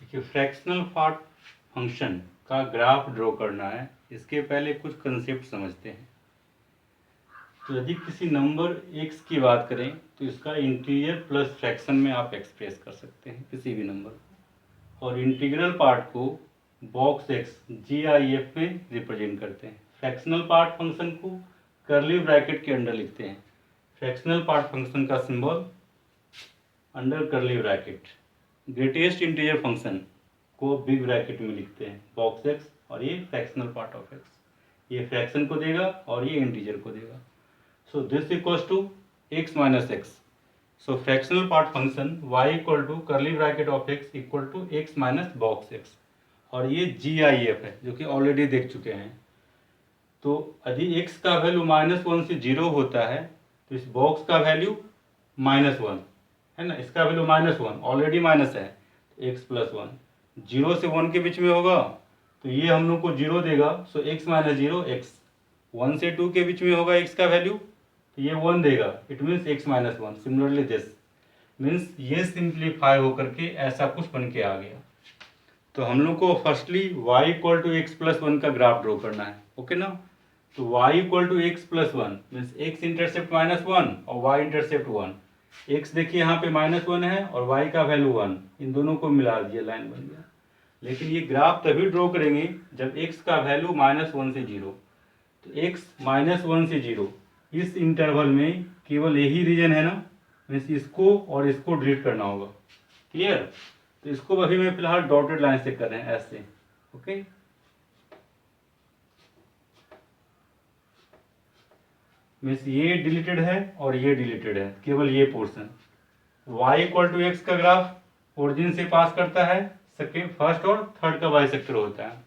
देखिए फ्रैक्शनल पार्ट फंक्शन का ग्राफ ड्रॉ करना है, इसके पहले कुछ कंसेप्ट समझते हैं। तो यदि किसी नंबर x की बात करें तो इसका इंटीजर प्लस फ्रैक्शन में आप एक्सप्रेस कर सकते हैं किसी भी नंबर को, और इंटीग्रल पार्ट को बॉक्स x GIF में रिप्रेजेंट करते हैं। फ्रैक्शनल पार्ट फंक्शन को कर्ली ब्रैकेट के अंडर लिखते हैं। फ्रैक्शनल पार्ट फंक्शन का symbol under curly bracket. Greatest integer function को बिग ब्रैकेट में लिखते हैं बॉक्स x, और ये फ्रैक्शनल पार्ट ऑफ x, ये फ्रैक्शन को देगा और ये इंटीजर को देगा। So this equals to x minus X. So fractional part function y equal to curly bracket of x equal to x minus box x, और ये GIF है जो कि ऑलरेडी देख चुके हैं। तो यदि x का वैल्यू -1 से 0 होता है तो इस बॉक्स का वैल्यू -1 है ना, इसका वैल्यू -1 ऑलरेडी माइनस है, तो x प्लस 1 0 से 1 के बीच में होगा तो ये हम लोग को 0 देगा। सो x माइनस 0 x, 1 से 2 के बीच में होगा x का वैल्यू तो ये 1 देगा, it means x minus 1। Similarly this means ये सिंप्लीफाई होकर के ऐसा कुछ बन के आ गया। तो हम लोग को firstly y equal to x plus 1 का ग्राफ ड्रॉ करना है, ओके ना। तो y equal to x plus 1 means x intercept -1 और y इंटरसेप्ट 1। x देखिए यहाँ पे -1 है और y का वैल्यू 1, इन दोनों को मिला दिया, लाइन बन गया। लेकिन ये ग्राफ तभी ड्रॉ करेंगे जब x का वैल्यू -1 से 0। तो x -1 से 0 इस इंटरवल में केवल यही रीजन है ना, मीन्स इसको और इसको डिलीट करना होगा। क्लियर। तो इसको अभी मैं फिलहाल डॉटेड लाइन से कर रहे हैं ऐसे, ओके। मीन्स ये डिलीटेड है और ये डिलीटेड है, केवल ये portion. y equal to x का ग्राफ ओरिजिन से पास करता है, सेकेंड फर्स्ट और थर्ड का बाइसेक्टर होता है,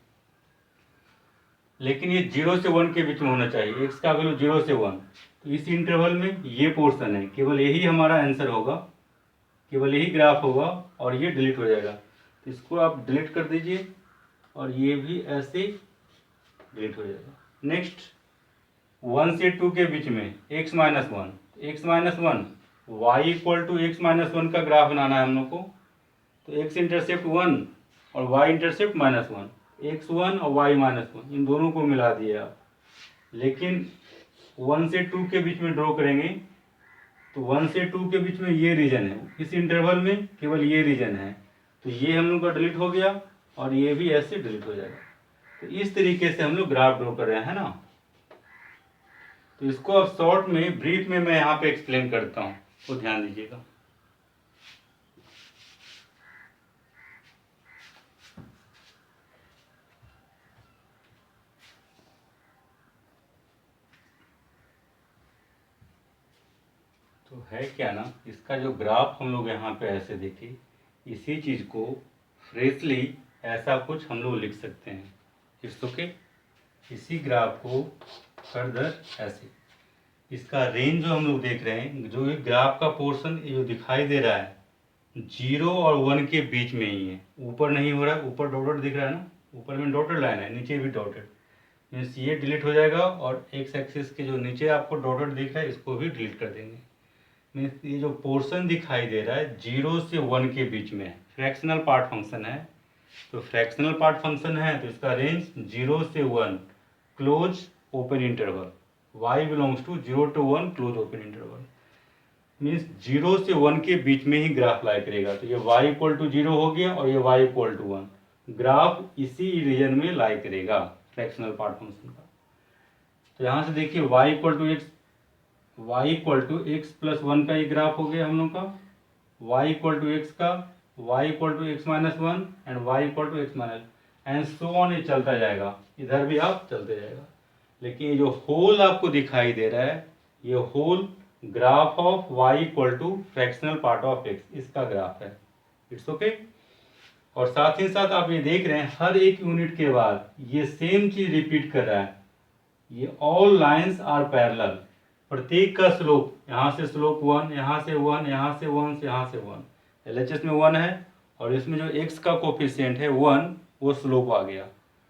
लेकिन ये 0 से 1 के बीच में होना चाहिए। x का वैल्यू 0 से 1, तो इस इंटरवल में ये पोर्शन है, केवल यही हमारा आंसर होगा, केवल यही ग्राफ होगा और ये डिलीट हो जाएगा। तो इसको आप डिलीट कर दीजिए और ये भी ऐसे डिलीट हो जाएगा। नेक्स्ट 1 से 2 के बीच में x minus 1 y equal to x minus 1 का ग्राफ बनाना है हम लोग को। तो x इंटरसेप्ट 1 और y इंटरसेप्ट -1, x1 और y -1 इन दोनों को मिला दिए आप। लेकिन 1 से 2 के बीच में ड्रॉ करेंगे तो 1 से 2 के बीच में ये रीजन है, इस इंटरवल में केवल ये रीजन है, तो ये हम लोग का डिलीट हो गया और ये भी ऐसे डिलीट हो जाएगा। तो इस तरीके से हम लोग ग्राफ ड्रॉ कर रहे हैं ना। तो इसको अब शॉर्ट में ब्रीफ में मैं यहाँ पे एक्सप्लेन करता हूँ, तो ध्यान दीजिएगा। तो है क्या ना, इसका जो ग्राफ हम लोग यहाँ पे ऐसे देखे, इसी चीज़ को फ्रेशली ऐसा कुछ हम लोग लिख सकते हैं। It's okay. इसी ग्राफ को फर्दर ऐसे, इसका रेंज जो हम लोग देख रहे हैं, जो ये ग्राफ का पोर्शन जो दिखाई दे रहा है 0 और 1 के बीच में ही है, ऊपर नहीं हो रहा है। ऊपर डॉटेड दिख रहा है ना, ऊपर में डॉटेड लाइन है, नीचे भी डॉटेड, मीन्स ये डिलीट हो जाएगा। और एक्स एक्सिस के जो नीचे आपको डॉटेड दिख रहा है इसको भी डिलीट कर देंगे। मीन्स ये जो पोर्शन दिखाई दे रहा है 0 से 1 के बीच में है, फ्रैक्शनल पार्ट फंक्शन है। तो फ्रैक्शनल पार्ट फंक्शन है तो इसका रेंज 0 से 1 close open interval, y belongs to 0 to 1 close open interval, means 0 से 1 के बीच में ही ग्राफ लाई करेगा। तो ये y इक्वल टू 0 हो गया और ये y इक्वल टू 1, ग्राफ इसी रीजन में लाई करेगा फ्रैक्शनल पार्ट फंक्शन का। तो यहाँ से देखिए y equal to x plus one का ये ग्राफ हो गया हम लोग का, y इक्वल टू एक्स का, y equal to x minus one and y equal to x minus and so on, ये चलता जाएगा, इधर भी आप चलते जाएगा। लेकिन ये जो होल आपको दिखाई दे रहा है, ये whole graph of y equal to fractional part of x, इसका ग्राफ है। It's okay. और साथ ही साथ आप ये देख रहे हैं हर एक यूनिट के बाद ये सेम चीज रिपीट कर रहा है, ये ऑल लाइंस आर पैरेलल, प्रत्येक का स्लोप, यहाँ से स्लोप वन, यहाँ से वन, यहाँ से वन, यहाँ से वन, LHS में वन है, और इसमें जो x का कोफिशिएंट है वन, वो स्लोप आ गया,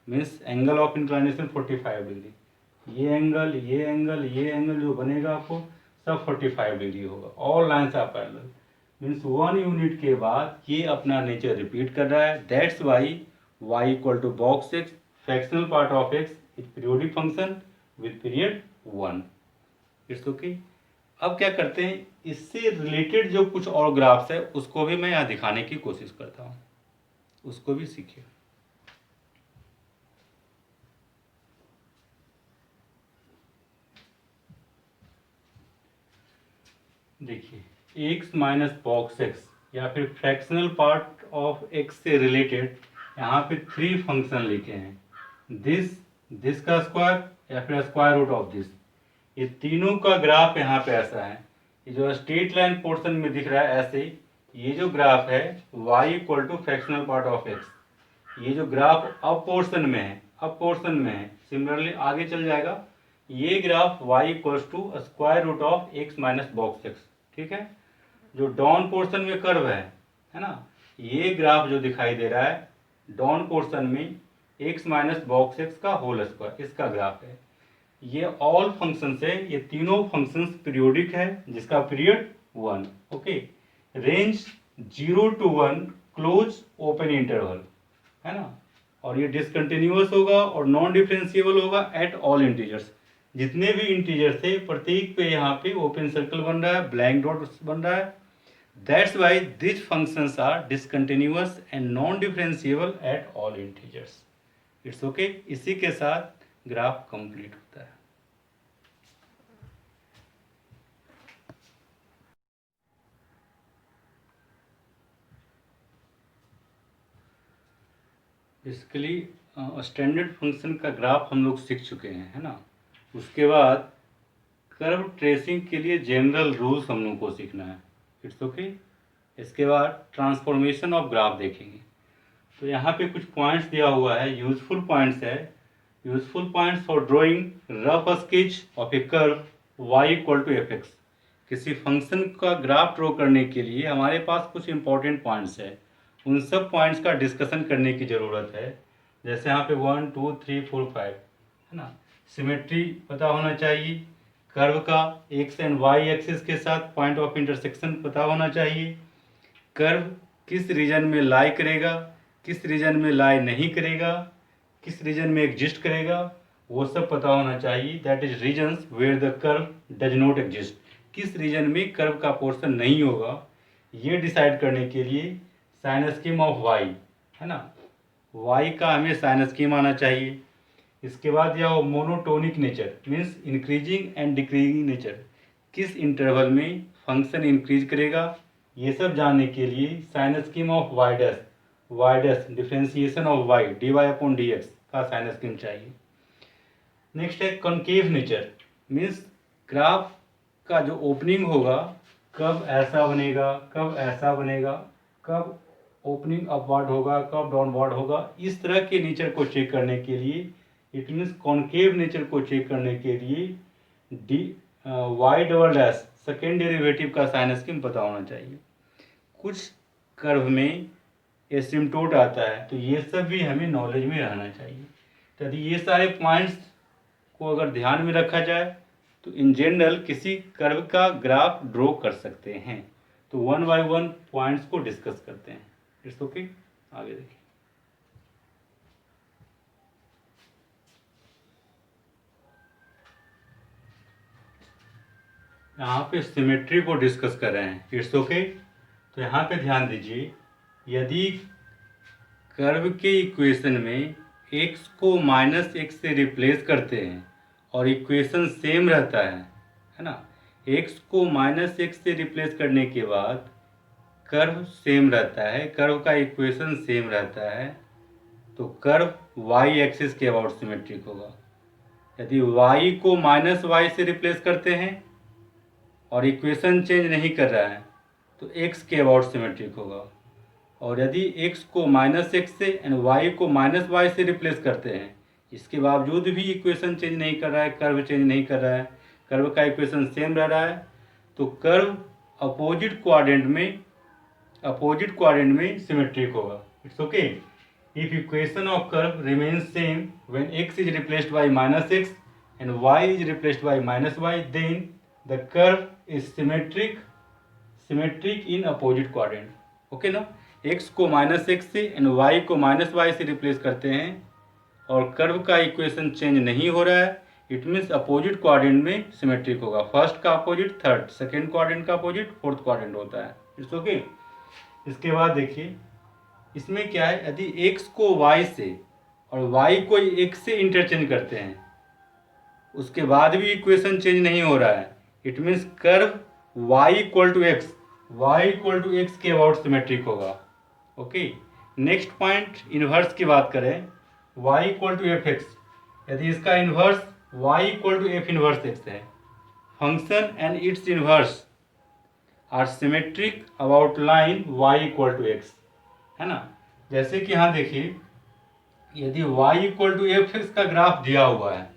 means angle of inclination 45 degree. ये एंगल, ये एंगल, ये एंगल जो बनेगा आपको सब 45 डिग्री होगा, all lines are parallel, means one unit के बाद ये अपना नेचर रिपीट कर रहा है। That's why y equal to box x, fractional part of x is periodic function with period 1। It's okay. अब क्या करते हैं, इससे रिलेटेड जो कुछ और ग्राफ्स है उसको भी मैं यहाँ दिखाने की कोशिश करता हूँ, उसको भी सीखिए। देखिए x माइनस बॉक्स x या फिर फ्रैक्शनल पार्ट ऑफ x से रिलेटेड यहाँ पे 3 फंक्शन लिखे हैं, दिस का स्क्वायर या फिर स्क्वायर रूट ऑफ दिस। ये तीनों का ग्राफ यहाँ पे ऐसा है, ये जो स्ट्रेट लाइन पोर्शन में दिख रहा है ऐसे, ये जो ग्राफ है y equal to fractional part of x, ये जो ग्राफ अप पोर्शन में है, अप पोर्शन में है, सिमिलरली आगे चल जाएगा, ये graph y equals to square root of x minus box x, ठीक है। जो डाउन पोर्शन में कर्व है ना, ये ग्राफ जो दिखाई दे रहा है डाउन पोर्शन में x माइनस बॉक्स x का होल स्क्वायर, इसका ग्राफ है। ये ऑल फंक्शन है, ये तीनों फंक्शंस पीरियोडिक है जिसका period 1, okay. Range 0 to 1 close open interval है ना, और ये डिसकंटिन्यूअस होगा और नॉन डिफरेंशिएबल होगा एट ऑल इंटीजर्स। जितने भी इंटीजर्स थे प्रत्येक पे यहाँ पे ओपन सर्कल बन रहा है, ब्लैंक डॉट बन रहा है। That's why this functions are discontinuous and non differentiable at all integers. It's okay. इसी के साथ ग्राफ कंप्लीट होता है। बेसिकली स्टैंडर्ड फंक्शन का ग्राफ हम लोग सीख चुके हैं, है ना। उसके बाद कर्व ट्रेसिंग के लिए जनरल रूल्स हम लोग को सीखना है। It's okay. इसके बाद ट्रांसफॉर्मेशन ऑफ ग्राफ देखेंगे। तो यहाँ पे कुछ पॉइंट्स दिया हुआ है, यूजफुल पॉइंट्स है। Useful points for drawing rough sketch of a curve y equal to f x. किसी फंक्शन का ग्राफ ड्रॉ करने के लिए हमारे पास कुछ इंपॉर्टेंट पॉइंट्स है, उन सब पॉइंट्स का डिस्कशन करने की ज़रूरत है। जैसे यहाँ पे 1 2 3 4 5 है ना। सिमेट्री पता होना चाहिए, कर्व का एक्स एंड वाई एक्सिस के साथ पॉइंट ऑफ इंटरसेक्शन पता होना चाहिए, कर्व किस रीजन में लाई करेगा, किस रीजन में लाई नहीं करेगा, किस रीजन में एग्जिस्ट करेगा, वो सब पता होना चाहिए। That is regions where the curve does not exist, किस रीजन में कर्व का पोर्शन नहीं होगा, ये डिसाइड करने के लिए साइन स्कीम ऑफ वाई है ना, वाई का हमें साइन स्कीम आना चाहिए। इसके बाद यह monotonic nature means increasing and decreasing nature, किस इंटरवल में फंक्शन इंक्रीज करेगा, ये सब जानने के लिए sign scheme of y dash differentiation of y dy upon dx का साइन स्कीम चाहिए। नेक्स्ट है कॉनकेव नेचर, मीन्स ग्राफ का जो ओपनिंग होगा कब ऐसा बनेगा, कब ऐसा बनेगा, कब ओपनिंग अपवर्ड होगा, कब डाउनवर्ड होगा, इस तरह के नेचर को चेक करने के लिए, इट मीन्स कॉनकेव नेचर को चेक करने के लिए y double dash second derivative का साइन स्कीम पता होना चाहिए। कुछ कर्व में एसिम्प्टोट आता है, तो ये सब भी हमें नॉलेज में रहना चाहिए। तो यदि ये सारे पॉइंट्स को अगर ध्यान में रखा जाए तो इन जनरल किसी कर्व का ग्राफ ड्रॉ कर सकते हैं। तो 1 by 1 पॉइंट्स को डिस्कस करते हैं। It's okay. आगे देखिए, यहाँ पे सिमेट्री को डिस्कस कर रहे हैं। It's okay. तो यहाँ पे ध्यान दीजिए, यदि कर्व के इक्वेशन में x को -x से रिप्लेस करते हैं और इक्वेशन सेम रहता है ना। x को -x से रिप्लेस करने के बाद कर्व सेम रहता है, कर्व का इक्वेशन सेम रहता है, तो कर्व y एक्सिस के अबाउट सिमेट्रिक होगा। यदि y को -y से रिप्लेस करते हैं और इक्वेशन चेंज नहीं कर रहा है तो x के अबाउट सिमेट्रिक होगा। और यदि x को -x से एंड y को -y से रिप्लेस करते हैं, इसके बावजूद भी इक्वेशन चेंज नहीं कर रहा है, कर्व चेंज नहीं कर रहा है, कर्व का इक्वेशन सेम रह रहा है, तो कर्व अपोजिट क्वाड्रेंट में सिमेट्रिक होगा। It's okay. If equation of curve remains same when x is replaced by -x and y is replaced by -y, then the curve is symmetric in opposite quadrant. Okay ना। x को -x से and y को -y से replace करते हैं और curve का equation change नहीं हो रहा है, इट मीन्स अपोजिट क्वाड्रेंट में सिमेट्रिक होगा। फर्स्ट का अपोजिट थर्ड, सेकेंड क्वाड्रेंट का अपोजिट फोर्थ क्वाड्रेंट होता है। It's okay. इसके बाद देखिए इसमें क्या है, यदि x को y से और y को x से इंटरचेंज करते हैं, उसके बाद भी इक्वेशन चेंज नहीं हो रहा है, it means curve y equal to x के अबाउट सिमेट्रिक होगा। ओके। नेक्स्ट पॉइंट इन्वर्स की बात करें, y equal to f x, यदि इसका inverse y equal to f inverse x है, function and its inverse are symmetric about line y equal to x, है ना। जैसे कि यहाँ देखिए, यदि y equal to f x का ग्राफ दिया हुआ है,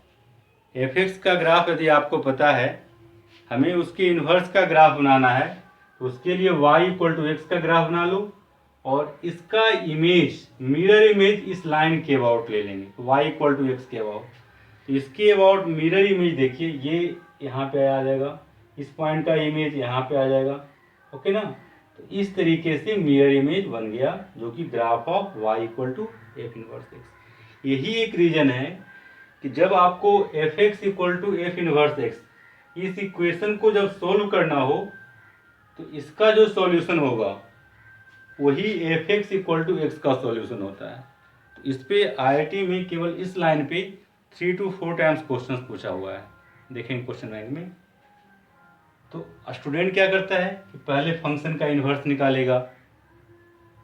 एफ एक्स का ग्राफ यदि आपको पता है, हमें उसके इन्वर्स का ग्राफ बनाना है, तो उसके लिए y इक्वल टू एक्स का ग्राफ बना लो और इसका इमेज, मिरर इमेज इस लाइन के अबाउट ले लेंगे, y इक्वल टू एक्स के अबाउट। तो इसके अबाउट मिरर इमेज देखिए, ये यहाँ पे आ जाएगा, इस पॉइंट का इमेज यहाँ पे आ जाएगा। ओके ना। तो इस तरीके से मिरर इमेज बन गया, जो कि graph of y equal to f inverse x. यही एक रीजन है कि जब आपको f x equal to f inverse x, इस इक्वेशन को जब सोल्व करना हो, तो इसका जो सॉल्यूशन होगा वही f x equal to x का सॉल्यूशन होता है। तो इस पे IIT में केवल इस लाइन पे 3 to 4 टाइम्स क्वेश्चन पूछा हुआ है, देखेंगे क्वेश्चन बैंक में। तो स्टूडेंट क्या करता है कि पहले फंक्शन का इन्वर्स निकालेगा,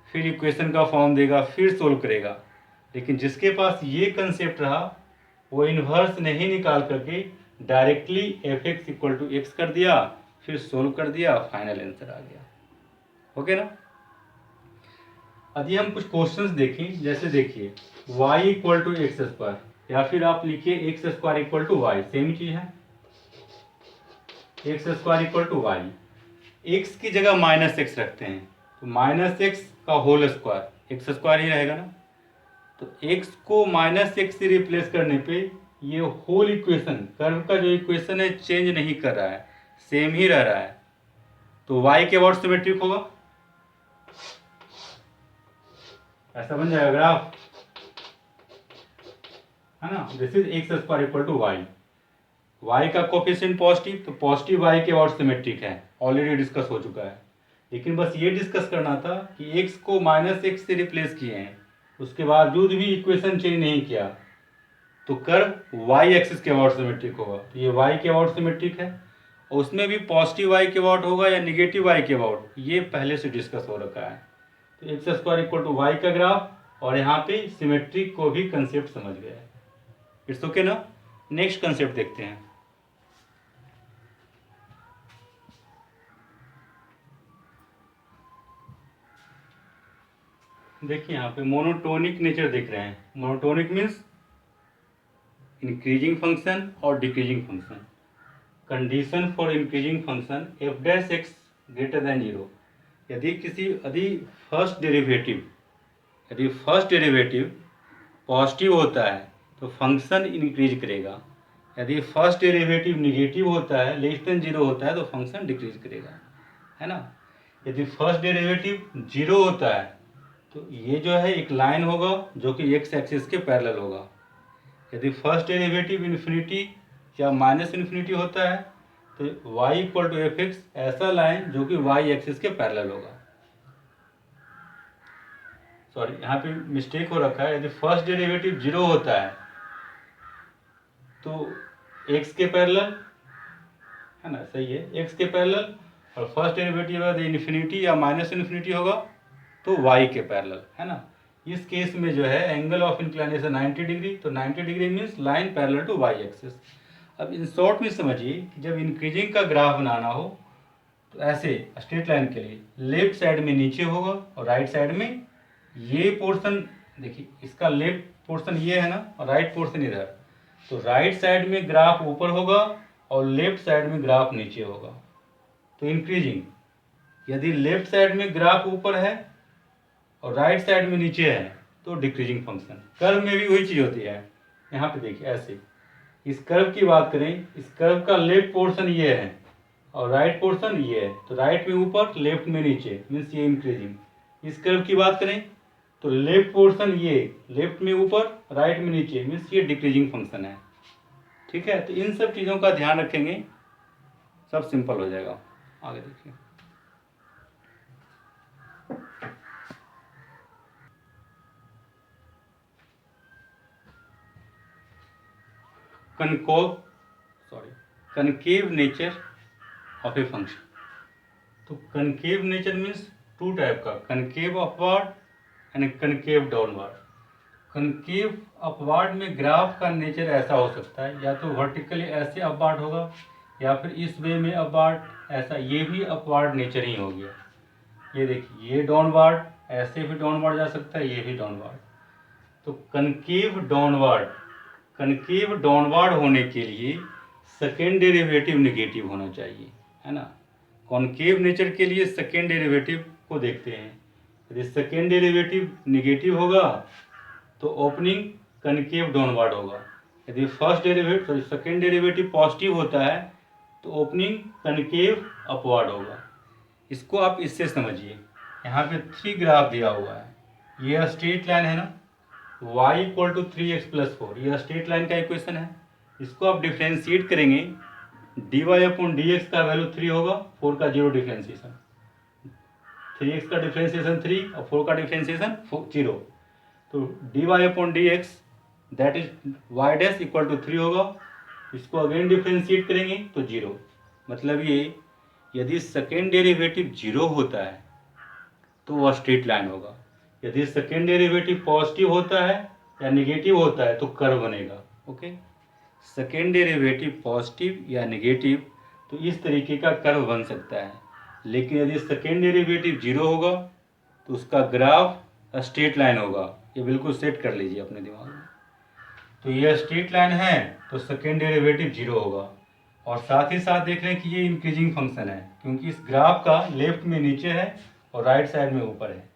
फिर इक्वेशन का फॉर्म देगा, फिर सोल्व करेगा। लेकिन जिसके पास ये कंसेप्ट रहा, वो इन्वर्स नहीं निकाल करके directly f x equal to x कर दिया, फिर सोल्व कर दिया, फाइनल आंसर आ गया। ओके ना। यदि हम कुछ क्वेश्चंस देखें, जैसे देखिए y equal to x square, या फिर आप लिखिए x square equal to y, same चीज है, x square equal to y. X की जगह -x रखते हैं, तो -x का होल स्क्वायर, एक्स स्क्वायर ही रहेगा ना। तो x को -x से रिप्लेस करने पे ये होल इक्वेशन, कर्व का जो इक्वेशन है, चेंज नहीं कर रहा है, सेम ही रह रहा है, तो y के अबाउट सिमेट्रिक होगा। ऐसा बन जाएगा ग्राफ, है ना। This is x square equal to y, y का कोफिशिएंट पॉजिटिव, तो पॉजिटिव वाई के अबाउट सिमेट्रिक है, ऑलरेडी डिस्कस हो चुका है। लेकिन बस ये डिस्कस करना था कि एक्स को -x से रिप्लेस किए हैं, उसके बावजूद भी इक्वेशन चेंज नहीं किया, तो कर्व वाई एक्सिस के अबाउट सिमेट्रिक होगा। तो ये वाई के अबाउट सिमेट्रिक है, और उसमें भी पॉजिटिव वाई के अबाउट होगा या निगेटिव वाई के अबाउट, ये पहले से डिस्कस हो रखा है। तो x square equal to y का ग्राफ, और यहाँ पे सिमेट्रिक को भी कंसेप्ट समझ गया है। इट्स ओके ना। नेक्स्ट कंसेप्ट देखते हैं। देखिए यहाँ पे मोनोटोनिक नेचर देख रहे हैं। मोनोटोनिक मीन्स इंक्रीजिंग फंक्शन और decreasing function. Condition for increasing function F dash x greater than 0, यदि फर्स्ट डेरिवेटिव पॉजिटिव होता है तो फंक्शन इंक्रीज करेगा, यदि फर्स्ट डेरिवेटिव निगेटिव होता है, लेस देन 0 होता है, तो फंक्शन डिक्रीज करेगा, है ना। यदि फर्स्ट डेरिवेटिव 0 होता है तो ये जो है एक लाइन होगा जो कि एक्स एक्सिस के पैरेलल होगा। यदि फर्स्ट डेरिवेटिव इन्फिनिटी या -∞ होता है तो y equal to f x, ऐसा लाइन जो कि y एक्सिस के पैरेलल होगा। सॉरी यहाँ पे मिस्टेक हो रखा है, यदि फर्स्ट डेरिवेटिव 0 होता है तो x के पैरेलल, है ना, सही है, x के पैरेलल, और फर्स्ट डेरिवेटिव यदि इन्फिनिटी या माइनस इन्फिनिटी होगा तो y के पैरेलल, है ना। इस केस में जो है एंगल ऑफ इंक्लिनेशन 90 डिग्री, तो 90 degree means line parallel to y axis. अब इन शॉर्ट में समझिए कि जब इंक्रीजिंग का ग्राफ बनाना हो तो ऐसे स्ट्रेट लाइन के लिए लेफ्ट साइड में नीचे होगा और राइट साइड में ये पोर्शन, देखिए इसका लेफ्ट पोर्शन ये है ना और राइट पोर्शन इधर, तो राइट साइड में ग्राफ ऊपर होगा और लेफ्ट साइड में ग्राफ नीचे होगा। तो इंक्रीजिंग, यदि लेफ्ट साइड में ग्राफ ऊपर है और राइट साइड में नीचे है तो डिक्रीजिंग फंक्शन। कर्व में भी वही चीज़ होती है। यहाँ पे देखिए ऐसे, इस कर्व की बात करें, इस कर्व का लेफ्ट पोर्शन ये है और राइट पोर्शन ये है, तो राइट में ऊपर लेफ्ट में नीचे मीन्स ये इंक्रीजिंग। इस कर्व की बात करें तो लेफ्ट पोर्शन ये, लेफ्ट में ऊपर राइट में नीचे मीन्स ये डिक्रीजिंग फंक्शन है। ठीक है, तो इन सब चीज़ों का ध्यान रखेंगे, सब सिंपल हो जाएगा। आगे देखिए, concave nature of a function. तो concave nature means two type का, concave upward and concave downward. Concave upward में ग्राफ का नेचर ऐसा हो सकता है, या तो वर्टिकली ऐसे अपवर्ड होगा या फिर इस वे में अपवर्ड, ऐसा, ये भी अपवर्ड नेचर ही हो गया। ये देखिए, ये डाउनवर्ड, ऐसे भी डाउनवर्ड जा सकता है, ये भी डाउनवर्ड। तो कनकेव डाउनवर्ड होने के लिए सेकेंड डेरिवेटिव नेगेटिव होना चाहिए, है ना। कॉनकेव नेचर के लिए सेकेंड डेरिवेटिव को देखते हैं। यदि सेकेंड डेरिवेटिव नेगेटिव होगा तो ओपनिंग कनकेव डाउनवर्ड होगा। यदि first derivative sorry second derivative positive होता है तो ओपनिंग कनकेव अपवर्ड होगा। इसको आप इससे समझिए, यहाँ पे 3 ग्राफ दिया हुआ है, ये स्ट्रेट लाइन है ना, y equal to 3x plus 4, यह स्ट्रेट लाइन का इक्वेशन है। इसको आप डिफ्रेंशिएट करेंगे, dy अपॉन dx का वैल्यू 3 होगा, 4 का 0 डिफ्रेंशिएशन, 3x का डिफ्रेंशिएशन 3 और 4 का डिफ्रेंशिएशन 0, तो dy upon dx that is y dash equal to 3 होगा। इसको अगेन डिफ्रेंशिएट करेंगे तो 0, मतलब ये यदि सेकेंड डेरिवेटिव 0 होता है तो वह स्ट्रेट लाइन होगा। यदि सेकेंड डेरिवेटिव पॉजिटिव होता है या नेगेटिव होता है तो कर्व बनेगा। ओके, सेकेंड डेरिवेटिव पॉजिटिव या नेगेटिव तो इस तरीके का कर्व बन सकता है, लेकिन यदि सेकेंड डेरिवेटिव 0 होगा तो उसका ग्राफ स्ट्रेट लाइन होगा। ये बिल्कुल सेट कर लीजिए अपने दिमाग में। तो यह स्ट्रेट लाइन है तो सेकेंड डेरिवेटिव 0 होगा, और साथ ही साथ देख रहे हैं कि ये इंक्रीजिंग फंक्शन है क्योंकि इस ग्राफ का लेफ्ट में नीचे है और राइट साइड में ऊपर है।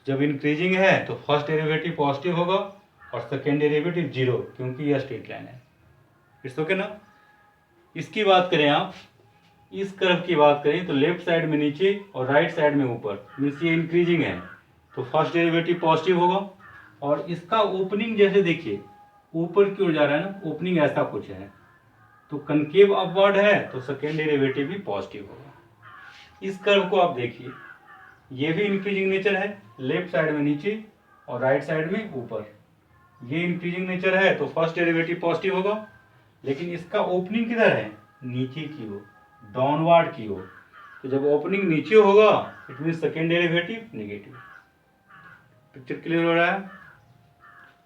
जब इंक्रीजिंग है तो फर्स्ट डेरिवेटिव पॉजिटिव होगा और सेकेंड डेरिवेटिव 0, क्योंकि यह स्ट्रेट लाइन है। इट्स ओके ना। इसकी बात करें आप, इस कर्व की बात करें तो लेफ्ट साइड में नीचे और राइट साइड में ऊपर मीन्स ये इंक्रीजिंग है, तो फर्स्ट डेरिवेटिव पॉजिटिव होगा। और इसका ओपनिंग जैसे देखिए ऊपर की ओर जा रहा है ना, ओपनिंग ऐसा कुछ है, तो कनकेव अपवर्ड है तो सेकेंड डेरिवेटिव भी पॉजिटिव होगा। इस कर्व को आप देखिए, ये भी इंक्रीजिंग नेचर है, लेफ्ट साइड में नीचे और राइट साइड में ऊपर, ये इंक्रीजिंग नेचर है तो फर्स्ट डेरिवेटिव पॉजिटिव होगा, लेकिन इसका ओपनिंग किधर है, नीचे की ओर, डाउनवर्ड की ओर। तो जब ओपनिंग नीचे होगा it mean second derivative negative. Picture clear हो रहा है।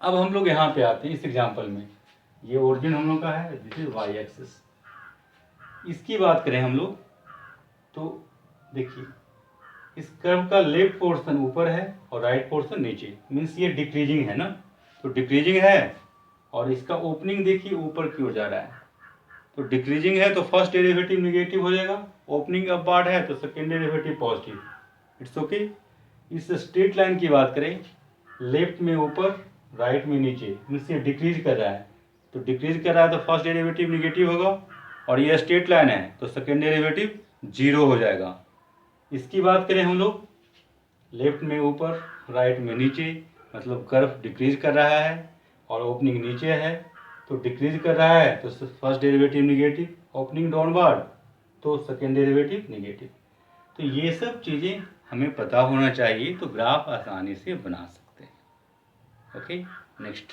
अब हम लोग यहाँ पे आते हैं इस एग्जाम्पल में, ये ओरिजिन हम लोग का है, दिस इज वाई एक्सिस। इसकी बात करें हम लोग तो देखिए, इस कर्व का लेफ्ट पोर्शन ऊपर है और राइट पोर्शन नीचे, मीन्स ये डिक्रीजिंग है ना, तो डिक्रीजिंग है और इसका ओपनिंग देखिए ऊपर की ओर जा रहा है, तो डिक्रीजिंग है तो फर्स्ट डेरिवेटिव नेगेटिव हो जाएगा, ओपनिंग अपवर्ड है तो second derivative positive. It's okay. इस स्ट्रेट लाइन की बात करें, लेफ्ट में ऊपर राइट में नीचे, मीन्स ये डिक्रीज कर रहा है, तो डिक्रीज कर रहा है तो फर्स्ट डेरिवेटिव नेगेटिव होगा, और ये स्ट्रेट लाइन है तो सेकेंड डेरिवेटिव 0 हो जाएगा। इसकी बात करें हम लोग, लेफ्ट में ऊपर राइट में नीचे, मतलब कर्व डिक्रीज कर रहा है और ओपनिंग नीचे है, तो डिक्रीज कर रहा है तो first derivative negative, opening downward तो सेकेंड डेरिवेटिव नेगेटिव। तो ये सब चीज़ें हमें पता होना चाहिए तो ग्राफ आसानी से बना सकते हैं। Okay, next.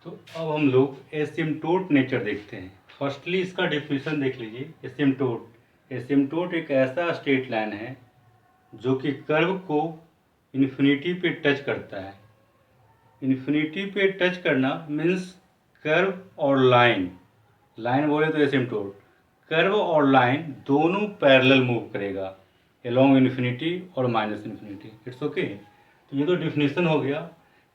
तो अब हम लोग एसिम्प्टोट नेचर देखते हैं। फर्स्टली इसका डेफिनेशन देख लीजिए। एसिम्प्टोट एक ऐसा स्ट्रेट लाइन है जो कि कर्व को इन्फिनिटी पे टच करता है। इन्फिनिटी पे टच करना मीन्स कर्व और लाइन बोले तो एसिम्प्टोट, कर्व और लाइन दोनों पैरेलल मूव करेगा अलोंग इन्फिनिटी और माइनस इन्फिनिटी। It's okay. तो ये तो डिफिनेशन हो गया।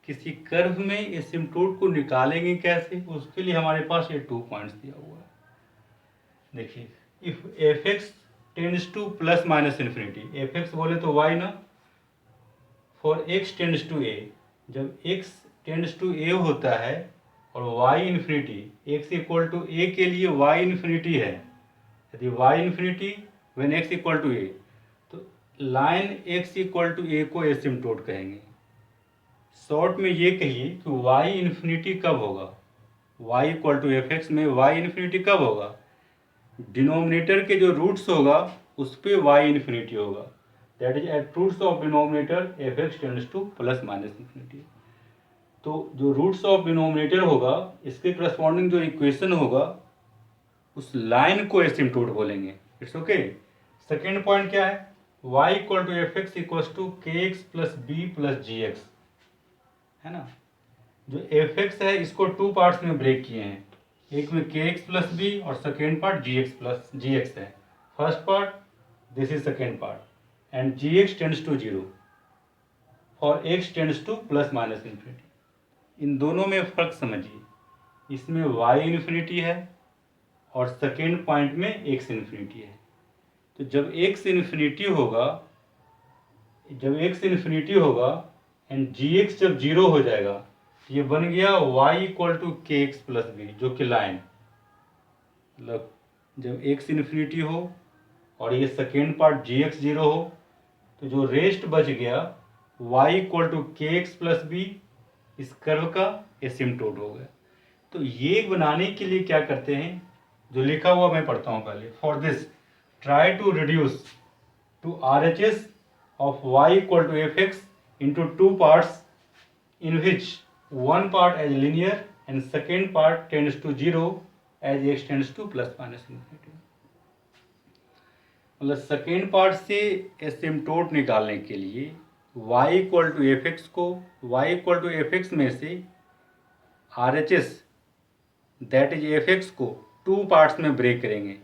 किसी कर्व में एसिम्प्टोट को निकालेंगे कैसे, उसके लिए हमारे पास ये 2 पॉइंट्स दिया हुआ है। देखिए, if f x tends to plus minus infinity, f x बोले तो वाई ना, for x tends to a, जब एक्स टेंड्स टू ए होता है और y infinity, x equal to a के लिए y इन्फिनिटी है, यदि y infinity when x equal to a, तो line x equal to a को एसिम्प्टोट कहेंगे। शॉर्ट में ये कहिए कि y इन्फिनिटी कब होगा, y equal to f x में y इन्फिनिटी कब होगा, डिनोमिनेटर के जो रूट्स होगा उस पर y इन्फिनिटी होगा, that is at roots of denominator f x tends to plus minus infinity. तो जो रूट्स ऑफ डिनोमिनेटर होगा, इसके करस्पॉन्डिंग जो इक्वेशन होगा, उस लाइन को एसिम्प्टोट बोलेंगे। It's okay. सेकेंड पॉइंट क्या है, y equal to f x equal to k x plus b plus g x, है ना। जो एफ एक्स है इसको 2 पार्ट्स में ब्रेक किए हैं, एक में के एक्स प्लस बी और second part g x plus g x है। First part, this is second part, and g x tends to 0 for x tends to plus minus infinity. इन दोनों में फ़र्क समझिए, इसमें y इन्फिनिटी है और सेकेंड पॉइंट में x इन्फिनिटी है। तो जब x इन्फिनिटी होगा एंड gx जब 0 हो जाएगा, तो ये बन गया y equal to k x plus B, जो कि लाइन, मतलब जब x इन्फिनिटी हो और ये सेकेंड पार्ट gx 0 हो, तो जो रेस्ट बच गया y equal to k x plus B, इस कर्व का एसिम्प्टोट हो गया। तो ये बनाने के लिए क्या करते हैं, जो लिखा हुआ मैं पढ़ता हूँ पहले। For this try to reduce to R H S of y equal to f x into 2 parts in which one part as linear and second part tends to 0 as x tends to plus minus infinity. मतलब second part से asymptote निकालने के लिए y equal to f x को, y equal to f x में से R H S that is f x को 2 parts में ब्रेक करेंगे,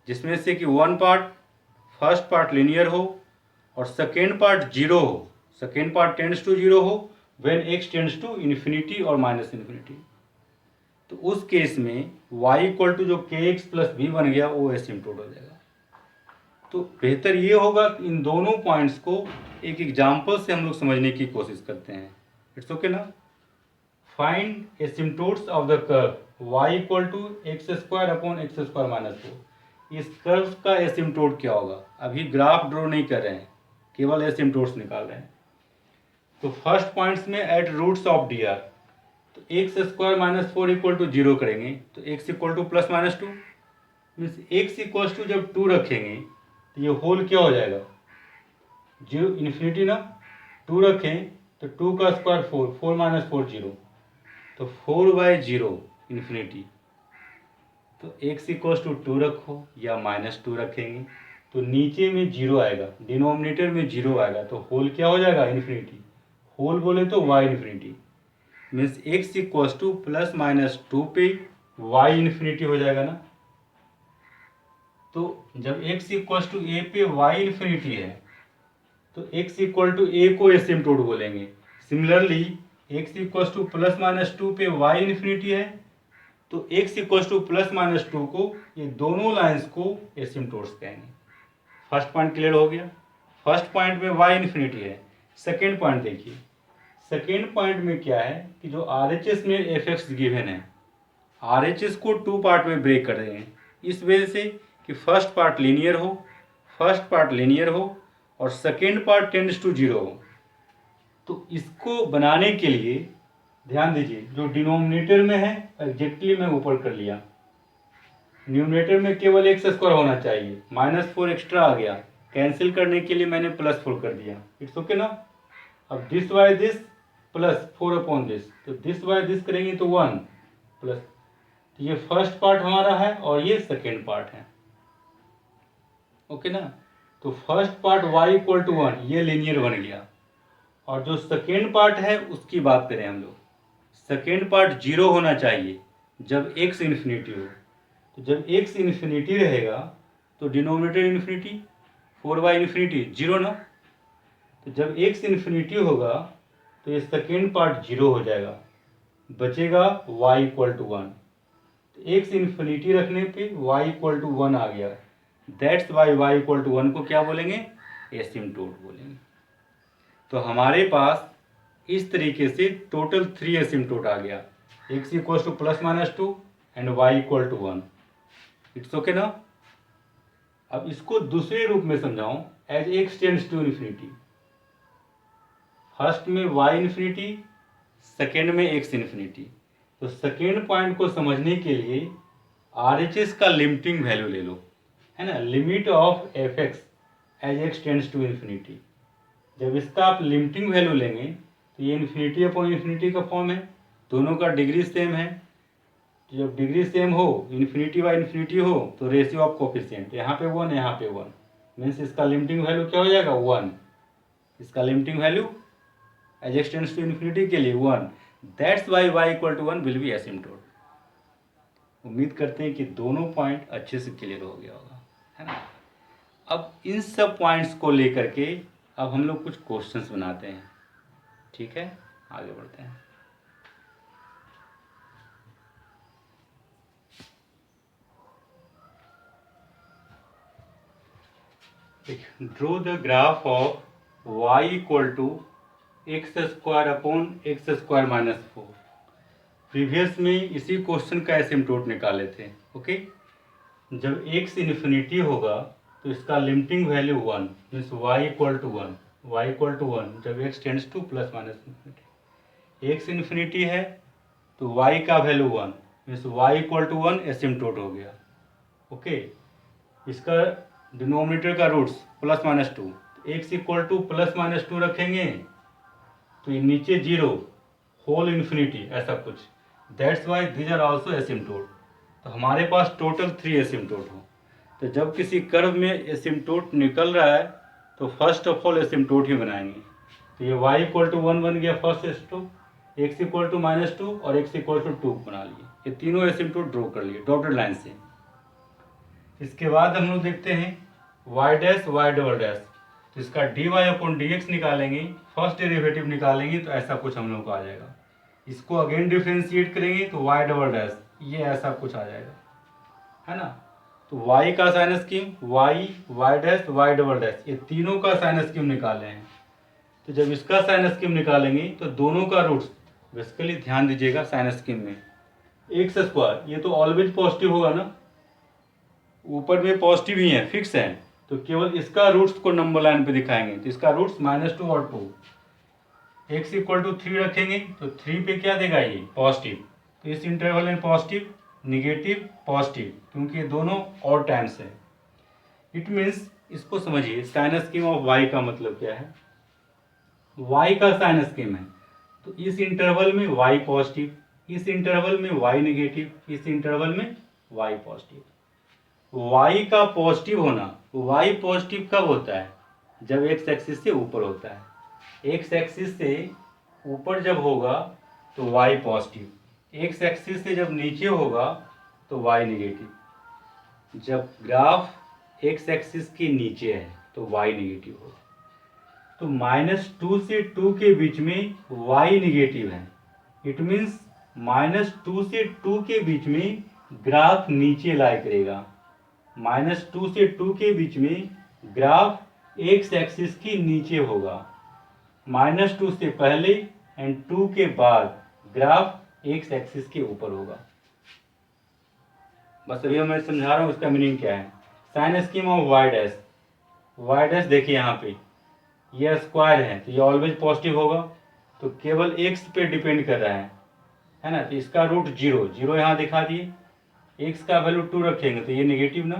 जिसमें से कि one part, first part linear हो और सेकेंड पार्ट 0 हो, सेकेंड पार्ट टेंड्स टू 0 हो when x tends to infinity और माइनस इन्फिनिटी। तो उस केस में y इक्वल टू जो के एक्स प्लस बी बन गया वो एसिम्प्टोट हो जाएगा। तो बेहतर ये होगा कि इन दोनों पॉइंट्स को एक एग्जाम्पल से हम लोग समझने की कोशिश करते हैं। इट्स ओके ना। Find asymptotes of the curve y equal to x square upon x square minus 4। इस कर्व का एसिम्प्टोट क्या होगा, अभी ग्राफ ड्रॉ नहीं कर रहे हैं, केवल एसिम्प्टोट्स निकाल रहे हैं। तो फर्स्ट पॉइंट्स में at roots of D R, तो x square minus 4 equal to 0 करेंगे, तो x equal to plus minus 2, means x equal to जब 2 रखेंगे तो ये होल क्या हो जाएगा, 0 इन्फिनिटी ना, 2 रखें तो 2 का स्क्वायर 4, 4 माइनस 4 0, तो 4/0 इन्फिनिटी। तो x इक्वल टू 2 रखो या माइनस 2 रखेंगे तो नीचे में 0 आएगा, डिनोमिनेटर में 0 आएगा, तो होल क्या हो जाएगा, इन्फिनिटी। होल बोले तो y infinity, means x equal to plus minus 2 पे y इन्फिनिटी हो जाएगा ना। तो जब x इक्वल टू ए पे y इन्फिनिटी है तो x इक्वल टू ए को एसिम्प्टोट बोलेंगे। Similarly x equal to plus minus 2 पे y इन्फिनिटी है तो x equal to plus minus 2 को, ये दोनों लाइंस को एसिम्प्टोट्स कहेंगे। फर्स्ट पॉइंट क्लियर हो गया। फर्स्ट पॉइंट में y इन्फिनिटी है। सेकेंड पॉइंट देखिए, सेकेंड पॉइंट में क्या है कि जो आर एच एस में एफ एक्स गिवन है, आर एच एस को 2 पार्ट में ब्रेक कर देंगे, इस वजह से कि फर्स्ट पार्ट लीनियर हो और सेकेंड पार्ट टेंड्स टू 0 हो। तो इसको बनाने के लिए ध्यान दीजिए, जो डिनोमिनेटर में है एग्जैक्टली मैं ऊपर कर लिया, न्यूमरेटर में केवल एक्स स्क्वायर होना चाहिए, -4 एक्स्ट्रा आ गया, कैंसिल करने के लिए मैंने +4 कर दिया, इट्स ओके ना। अब this by this +4 upon this, तो दिस बाय दिस करेंगे तो 1 प्लस, तो ये फर्स्ट पार्ट हमारा है और ये सेकेंड पार्ट है, ओके ना। तो first part y equal to 1 ये लीनियर बन गया, और जो सेकेंड पार्ट है उसकी बात करें हम लोग, सेकेंड पार्ट 0 होना चाहिए जब x इन्फिनिटी हो। तो जब x इन्फिनिटी रहेगा तो डिनोमिनेटर इन्फिनिटी, 4y इन्फिनिटी 0 ना। तो जब x इन्फिनिटी होगा तो ये सेकेंड पार्ट 0 हो जाएगा, बचेगा y इक्वल टू 1। तो x इन्फिनिटी रखने पे y इक्वल टू 1 आ गया, that's why y equal to 1 को क्या बोलेंगे, एसिम्टोट बोलेंगे। तो हमारे पास इस तरीके से टोटल 3 एसिम्टोट आ गया, x equal to +-2 and y equal to 1, it's okay ना। अब इसको दूसरे रूप में समझाऊं, as x tends to infinity, first में y इन्फिनिटी, सेकेंड में x इन्फिनिटी। तो सेकेंड पॉइंट को समझने के लिए RHS का लिमिटिंग वैल्यू ले लो, है ना, limit of fx as x tends to infinity. जब इसका आप लिमिटिंग वैल्यू लेंगे तो ये इन्फिनिटी अपॉन इन्फिनिटी का फॉर्म है, दोनों का डिग्री सेम है। जब डिग्री सेम हो, इन्फिनिटी बाई इन्फिनिटी हो, तो रेशियो ऑफ कोफिशिएंट, यहाँ पे 1 यहाँ पे 1, मीन्स इसका लिमिटिंग वैल्यू क्या हो जाएगा 1, इसका limiting value as x tends to infinity के लिए 1, that's why y equal to 1 will be asymptote. उम्मीद करते हैं कि दोनों पॉइंट अच्छे से क्लियर हो गया होगा, है ना। अब इन सब पॉइंट्स को लेकर के अब हम लोग कुछ क्वेश्चंस बनाते हैं, ठीक है, आगे बढ़ते हैं। Draw the graph of y equal to x² upon x² -4। Previous में इसी क्वेश्चन का एसिम्टोट निकाले थे, ओके। जब x इन्फिनिटी होगा तो इसका limiting value 1, means y equal to 1, y equal to 1 जब x टेंड्स टू +-इन्फिनिटी। x इन्फिनिटी है तो y का value 1, means y equal to 1 asymptote हो गया, ओके। इसका डिनोमिनेटर का रूट्स +-2, x इक्वल टू +-2 रखेंगे तो ये नीचे 0, होल इन्फिनिटी, ऐसा कुछ, that's why these are also asymptote. तो हमारे पास टोटल 3 एसिम्टोट हो। तो जब किसी कर्व में एसिम्टोट निकल रहा है तो फर्स्ट ऑफ ऑल एसिम्टोट ही बनाएंगे। तो ये y इक्वल टू 1 बन गया first asymptote, x equal to -2 और x इक्वल टू 2 बना लिए, ये तीनों एसिम्टोट ड्रॉ कर लिए डॉटेड लाइन से। इसके बाद हम लोग देखते हैं y dash y double dash, तो इसका dy/dx निकालेंगे, फर्स्ट डेरिवेटिव निकालेंगे तो ऐसा कुछ हम लोग को आ जाएगा। इसको अगेन डिफ्रेंशिएट करेंगे तो y डबल डैश, ये ऐसा कुछ आ जाएगा, है ना। तो y का sign scheme y dash y double dash, ये तीनों का साइन स्कीम निकाले हैं। तो जब इसका साइन स्कीम निकालेंगे तो दोनों का रूट्स, बेसिकली ध्यान दीजिएगा साइन स्कीम में x², ये तो ऑलवेज पॉजिटिव होगा ना, ऊपर में पॉजिटिव ही है, फिक्स है, तो केवल इसका रूट्स को नंबर लाइन पे दिखाएंगे। तो इसका रूट्स -2 और 2, x इक्वल टू 3 रखेंगे तो 3 पे क्या देगा, ये पॉजिटिव। तो इस इंटरवल में पॉजिटिव निगेटिव पॉजिटिव, क्योंकि ये दोनों और टाइम्स है। इट मीन्स, इसको समझिए, साइन स्कीम ऑफ y का मतलब क्या है, y का साइन स्कीम है तो इस इंटरवल में y पॉजिटिव, इस इंटरवल में y निगेटिव, इस इंटरवल में y पॉजिटिव। y का पॉजिटिव होना, y पॉजिटिव कब होता है, जब x एक्सिस से ऊपर होता है। x एक्सिस से ऊपर जब होगा तो y पॉजिटिव, x एक्सिस से जब नीचे होगा तो y निगेटिव। जब ग्राफ x एक्सिस के नीचे है तो y निगेटिव होगा। तो -2 से 2 के बीच में y निगेटिव है, इट मीन्स -2 से 2 के बीच में ग्राफ नीचे लाई करेगा। -2 से 2 के बीच में ग्राफ x एक्सिस के नीचे होगा, -2 से पहले एंड 2 के बाद ग्राफ x एक्सिस के ऊपर होगा। बस अभी मैं समझा रहा हूँ इसका मीनिंग क्या है। Sign scheme of y dash देखिए यहाँ पे ये स्क्वायर है तो ये ऑलवेज पॉजिटिव होगा, तो केवल x पे डिपेंड कर रहा है ना। तो इसका रूट 0 यहाँ दिखा दिए, एक्स का वैल्यू 2 रखेंगे तो ये नेगेटिव ना,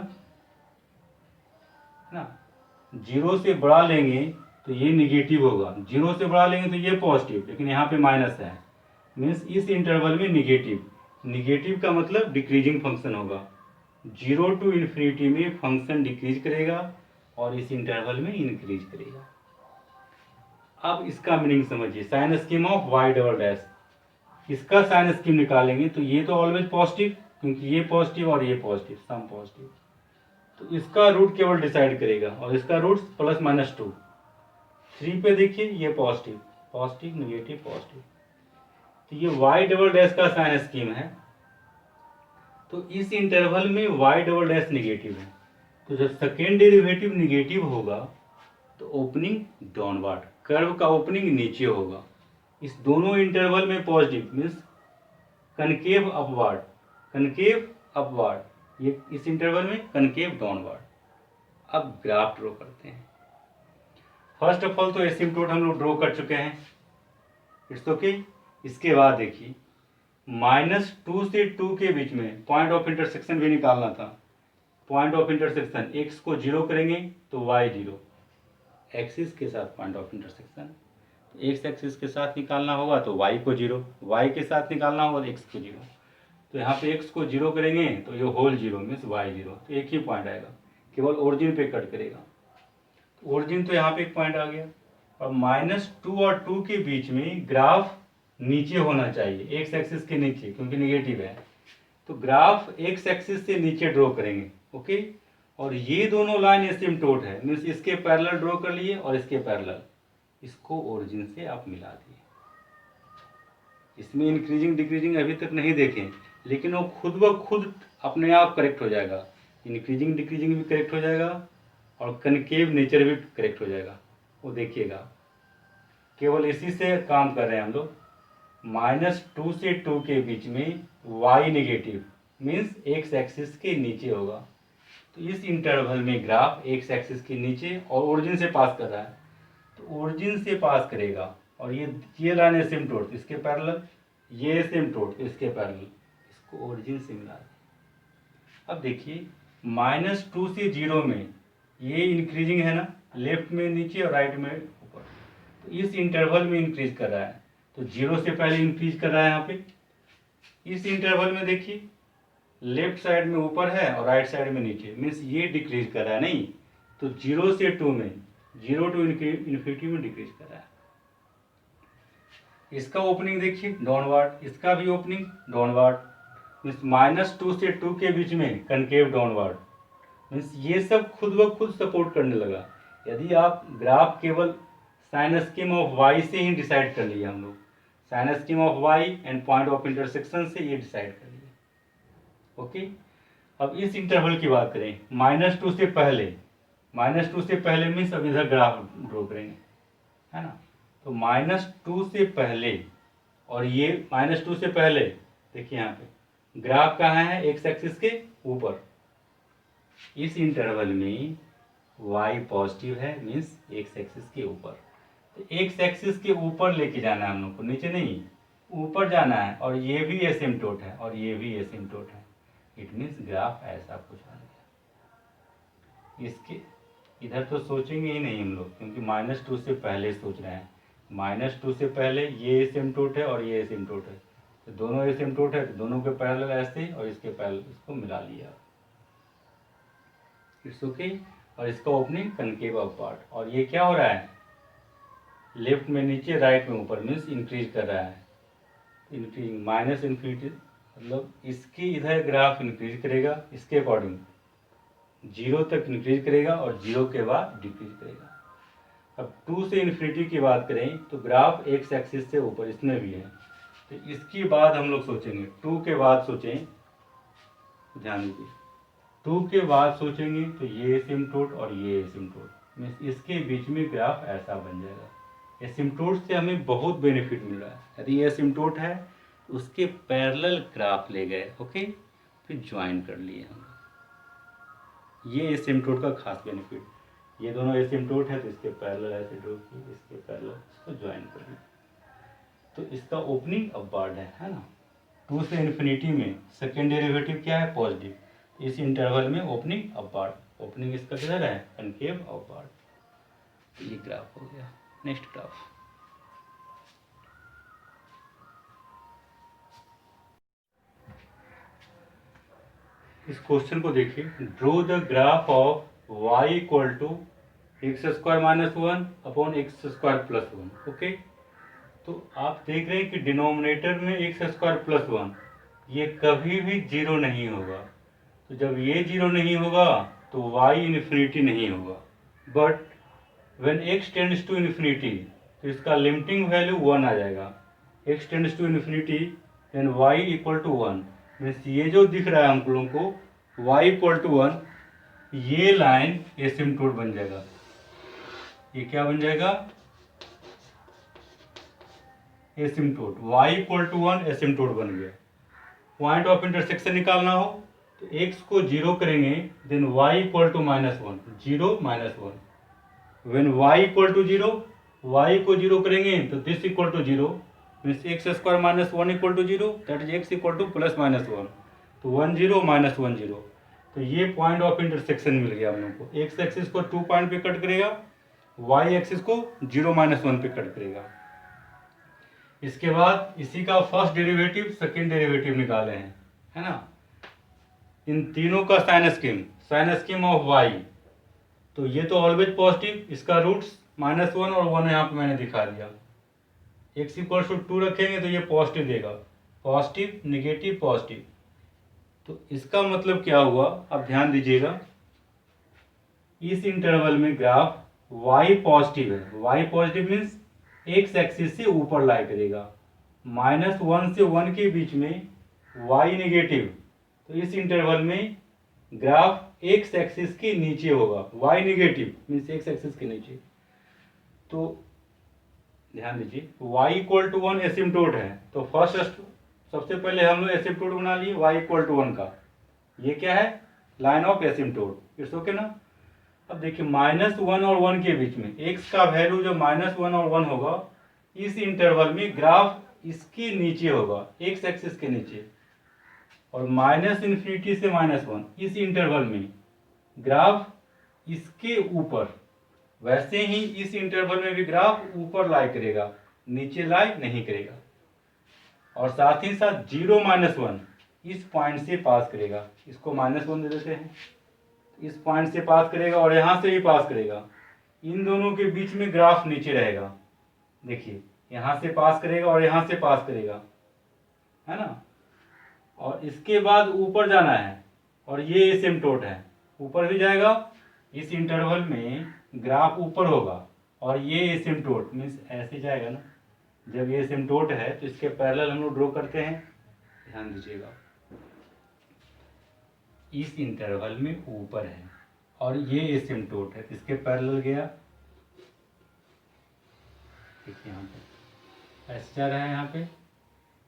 है ना। 0 से बड़ा लेंगे तो ये निगेटिव होगा, 0 से बड़ा लेंगे तो ये पॉजिटिव, लेकिन यहाँ पे माइनस है, मीन्स इस इंटरवल में निगेटिव। निगेटिव का मतलब डिक्रीजिंग फंक्शन होगा। 0 टू इन्फिनिटी में फंक्शन डिक्रीज करेगा और इस इंटरवल में इंक्रीज करेगा। अब इसका मीनिंग समझिए, sign scheme of y double dash. इसका साइन स्कीम निकालेंगे तो ये तो ऑलवेज पॉजिटिव, क्योंकि ये पॉजिटिव और ये पॉजिटिव, सम पॉजिटिव, तो इसका रूट केवल डिसाइड करेगा, और इसका रूट प्लस माइनस 2। 3 पे देखिए ये पॉजिटिव, पॉजिटिव निगेटिव पॉजिटिव, तो ये वाई डबल डैश का साइन स्कीम है। तो इस इंटरवल में वाई डबल डैश निगेटिव है, तो जब सेकेंड डेरिवेटिव निगेटिव होगा तो ओपनिंग डाउनवर्ड, कर्व का ओपनिंग नीचे होगा। इस दोनों इंटरवल में positive means concave upward, concave upward, ये इस इंटरवल में कनकेव डाउनवर्ड। अब ग्राफ ड्रॉ करते हैं। फर्स्ट ऑफ ऑल तो एसिम्पटोट हम लोग ड्रॉ कर चुके हैं, इट्स ओके। इसके बाद देखिए -2 से 2 के बीच में पॉइंट ऑफ इंटरसेक्शन भी निकालना था। पॉइंट ऑफ इंटरसेक्शन एक्स को 0 करेंगे तो वाई 0, एक्सिस के साथ point of intersection, x axis के साथ निकालना होगा तो वाई को 0, वाई के साथ निकालना होगा तो एक्स को 0। तो यहाँ पे एक्स को 0 करेंगे तो ये होल 0 मीन्स वाई 0, तो एक ही पॉइंट आएगा, केवल ओरिजिन पे कट करेगा। तो ओरिजिन तो यहाँ पे एक पॉइंट आ गया, और -2 और 2 के बीच में ग्राफ नीचे होना चाहिए, एक्स एक्सिस के नीचे, क्योंकि निगेटिव है। तो ग्राफ एक्स एक्सिस से नीचे ड्रॉ करेंगे, ओके। और ये दोनों लाइन एसिम्पटोट है, मीन्स इसके पैरेलल ड्रॉ कर लिए और इसके पैरेलल, इसको ओरिजिन से आप मिला दिए। इसमें इंक्रीजिंग डिक्रीजिंग अभी तक नहीं देखें, लेकिन वो खुद ब खुद अपने आप करेक्ट हो जाएगा। इंक्रीजिंग डिक्रीजिंग भी करेक्ट हो जाएगा और कनकेव नेचर भी करेक्ट हो जाएगा, वो देखिएगा। केवल इसी से काम कर रहे हैं हम लोग। -2 से 2 के बीच में y negative means x axis के नीचे होगा, तो इस इंटरवल में ग्राफ एक्स एक्सिस के नीचे और ओरिजिन से पास कर रहा है, तो ओरिजिन से पास करेगा। और ये लाइन एसिम्पटोट इसके पैरेलल, ये एसिम्पटोट इसके पैरेलल, इसको ओरिजिन से मिला दें। अब देखिए -2 से 0 में ये इंक्रीजिंग है ना, लेफ्ट में नीचे और राइट में ऊपर, तो इस इंटरवल में इंक्रीज कर रहा है, तो 0 से पहले इंक्रीज कर रहा है यहाँ पे। इस इंटरवल में देखिए लेफ्ट साइड में ऊपर है और राइट साइड में नीचे, मीन्स ये डिक्रीज कर रहा है नहीं, तो 0 से 2 में, 0 टू इन्फिनिटी में डिक्रीज कर रहा है। इसका ओपनिंग देखिए डाउनवर्ड, इसका भी ओपनिंग डाउनवर्ड, मीन्स -2 से 2 के बीच में कनकेव डाउनवर्ड, मीन्स ये सब खुद ब खुद सपोर्ट करने लगा। यदि आप ग्राफ केवल साइन स्कीम ऑफ वाई से ही डिसाइड कर लिए, हम लोग sign scheme of y and point of intersection से ये डिसाइड कर लिए, ओके। अब इस इंटरवल की बात करें, -2 से पहले, -2 से पहले मीन्स अब इधर ग्राफ ड्रॉ करेंगे, है ना। तो -2 से पहले और ये -2 से पहले देखिए यहाँ पे ग्राफ कहाँ है, एक्स एक्सिस के ऊपर। इस इंटरवल में y पॉजिटिव है मीन्स एक्स एक्सिस के ऊपर, तो एक्स एक्सिस के ऊपर लेके जाना है हम लोग को, नीचे नहीं, ऊपर जाना है। और ये भी एसिम्पटोट है और ये भी एसिम्पटोट है, इट मीन्स ग्राफ ऐसा कुछ आ गया। इसके इधर तो सोचेंगे ही नहीं हम लोग, क्योंकि -2 से पहले सोच रहे हैं। -2 से पहले ये एसिम्पटोट है और ये एसिम्पटोट है, तो दोनों एसिम्पटोट है, तो दोनों के पैरेलल ऐसे और इसके पैरेलल, इसको मिला लिया, इट्स ओके। और इसका ओपनिंग कनकेव अपवर्ड, और ये क्या हो रहा है, लेफ्ट में नीचे राइट में ऊपर, मीन्स इंक्रीज कर रहा है। इंक्रीजिंग माइनस इन्फिनिटी मतलब इसके इधर ग्राफ इंक्रीज करेगा, इसके अकॉर्डिंग 0 तक इंक्रीज करेगा और 0 के बाद डिक्रीज करेगा। अब 2 से इन्फिनिटी की बात करें तो ग्राफ एक्स एक्सिस से ऊपर, इसमें भी है, तो इसकी बाद हम लोग सोचेंगे, 2 के बाद सोचें, ध्यान दीजिए, 2 के बाद सोचेंगे तो ये एसिम्पटोट और ये एसिम्पटोट, मीन्स इसके बीच में ग्राफ ऐसा बन जाएगा। एसिम्पटोट से हमें बहुत बेनिफिट मिल रहा है। यदि ये एसिम्पटोट है तो उसके पैरेलल ग्राफ ले गए, ओके, फिर ज्वाइन कर लिए हम। ये एसिम्पटोट का खास बेनिफिट, ये दोनों एसिम्पटोट है तो इसके पैरेलल ऐसे ड्रॉ किए, इसके पैरेलल इसको ज्वाइन कर लिया, तो इसका ओपनिंग अपवर्ड है ना। 2 से इन्फिनिटी में सेकेंड डेरिवेटिव क्या है? पॉजिटिव। इस इंटरवल में ओपनिंग अपवार्ड, ओपनिंग इसका किधर है? Concave upward. ये ग्राफ हो गया। नेक्स्ट ग्राफ, इस क्वेश्चन को देखिए, draw the graph of y equal to x square minus one upon x square plus one. Okay, तो आप देख रहे हैं कि डिनोमिनेटर में एक्स स्क्वायर प्लस वन, ये कभी भी जीरो नहीं होगा। तो जब ये जीरो नहीं होगा तो y इन्फिनिटी नहीं होगा। But when x tends to infinity, तो इसका लिमिटिंग वैल्यू वन आ जाएगा। x tends to infinity then y equal to one, means ये जो दिख रहा है हम लोगों को y इक्वल टू वन, ये लाइन एसिम्प्टोट बन जाएगा। ये क्या बन जाएगा? Asymptote. y equal to one asymptote बन गया। पॉइंट ऑफ इंटरसेक्शन निकालना हो तो x को जीरो करेंगे, then y equal to minus one, zero minus one. When y equal to zero, y को जीरो करेंगे तो this equal to zero, means x square minus one equal to zero, that is x equal to plus minus one. तो one zero minus one zero, तो ये point of intersection मिल गया हम लोग को। एक्स एक्सिस को 2 पॉइंट पे cut करेगा, वाई एक्सिस को 0 माइनस वन पे कट करेगा। इसके बाद इसी का फर्स्ट डेरिवेटिव सेकेंड डेरिवेटिव निकाले हैं, है ना। इन तीनों का साइन स्कीम ऑफ वाई, तो ये तो ऑलवेज पॉजिटिव, इसका रूट्स माइनस वन और वन यहाँ पे मैंने दिखा दिया। एक्स इक्वल टू 2 रखेंगे तो ये पॉजिटिव देगा, पॉजिटिव निगेटिव पॉजिटिव। तो इसका मतलब क्या हुआ, अब ध्यान दीजिएगा, इस इंटरवल में ग्राफ y पॉजिटिव है। y positive means x axis से ऊपर लाई करेगा, माइनस वन से वन के बीच में y नेगेटिव, तो इस इंटरवल में ग्राफ एक्स एक्सिस के नीचे होगा। y negative means x axis के नीचे। तो ध्यान दीजिए, y equal to one asymptote है, तो फर्स्ट सबसे पहले हम लोग एसिम्प्टोट बना लिए y इक्वल टू वन का। ये क्या है? Line of asymptote. It's okay ना। अब देखिए माइनस वन और वन के बीच में x का वैल्यू जब माइनस वन और वन होगा, इस इंटरवल में ग्राफ इसके नीचे होगा, एक्स एक्सिस के नीचे। और माइनस इन्फिनिटी से माइनस वन, इस इंटरवल में ग्राफ इसके ऊपर। वैसे ही इस इंटरवल में भी ग्राफ ऊपर लाई करेगा, नीचे लाई नहीं करेगा। और साथ ही साथ जीरो माइनस वन इस पॉइंट से पास करेगा, इसको माइनस वन दे देते हैं। इस पॉइंट से पास करेगा और यहाँ से भी पास करेगा, इन दोनों के बीच में ग्राफ नीचे रहेगा। देखिए यहाँ से पास करेगा और यहाँ से पास करेगा, है ना। और इसके बाद ऊपर जाना है, और ये एसिम्प्टोट है, ऊपर भी जाएगा। इस इंटरवल में ग्राफ ऊपर होगा और ये एसिम्प्टोट मीन्स ऐसे जाएगा ना। जब ये एसिम्प्टोट है तो इसके पैरेलल हम लोग ड्रॉ करते हैं। ध्यान दीजिएगा, इस इंटरवल में ऊपर है और ये एसिम्प्टोट है, इसके पैरेलल गया। देखिए यहाँ पे ऐसे जा रहा है यहाँ पे।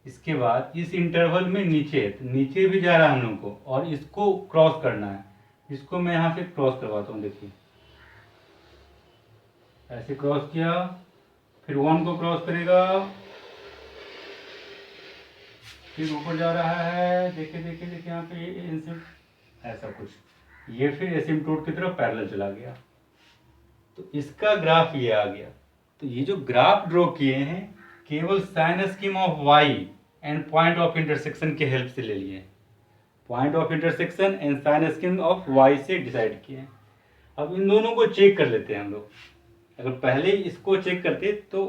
इसके बाद इस इंटरवल में नीचे है, तो नीचे भी जा रहा है हम लोग को, और इसको क्रॉस करना है। इसको मैं यहाँ से क्रॉस करवाता हूँ। देखिए ऐसे क्रॉस किया, फिर वन को क्रॉस करेगा, फिर ऊपर जा रहा है। देखिए देखिए देखिए यहाँ पे इनसे ऐसा कुछ, ये फिर एसिम्प्टोट की तरफ पैरेलल चला गया, तो इसका ग्राफ ये आ गया। तो ये जो ग्राफ ड्रॉ किए हैं केवल sign scheme of y and point of intersection के हेल्प से ले लिए। Point of intersection and sign scheme of y से डिसाइड किए। अब इन दोनों को चेक कर लेते हैं हम लोग। अगर पहले इसको चेक करते तो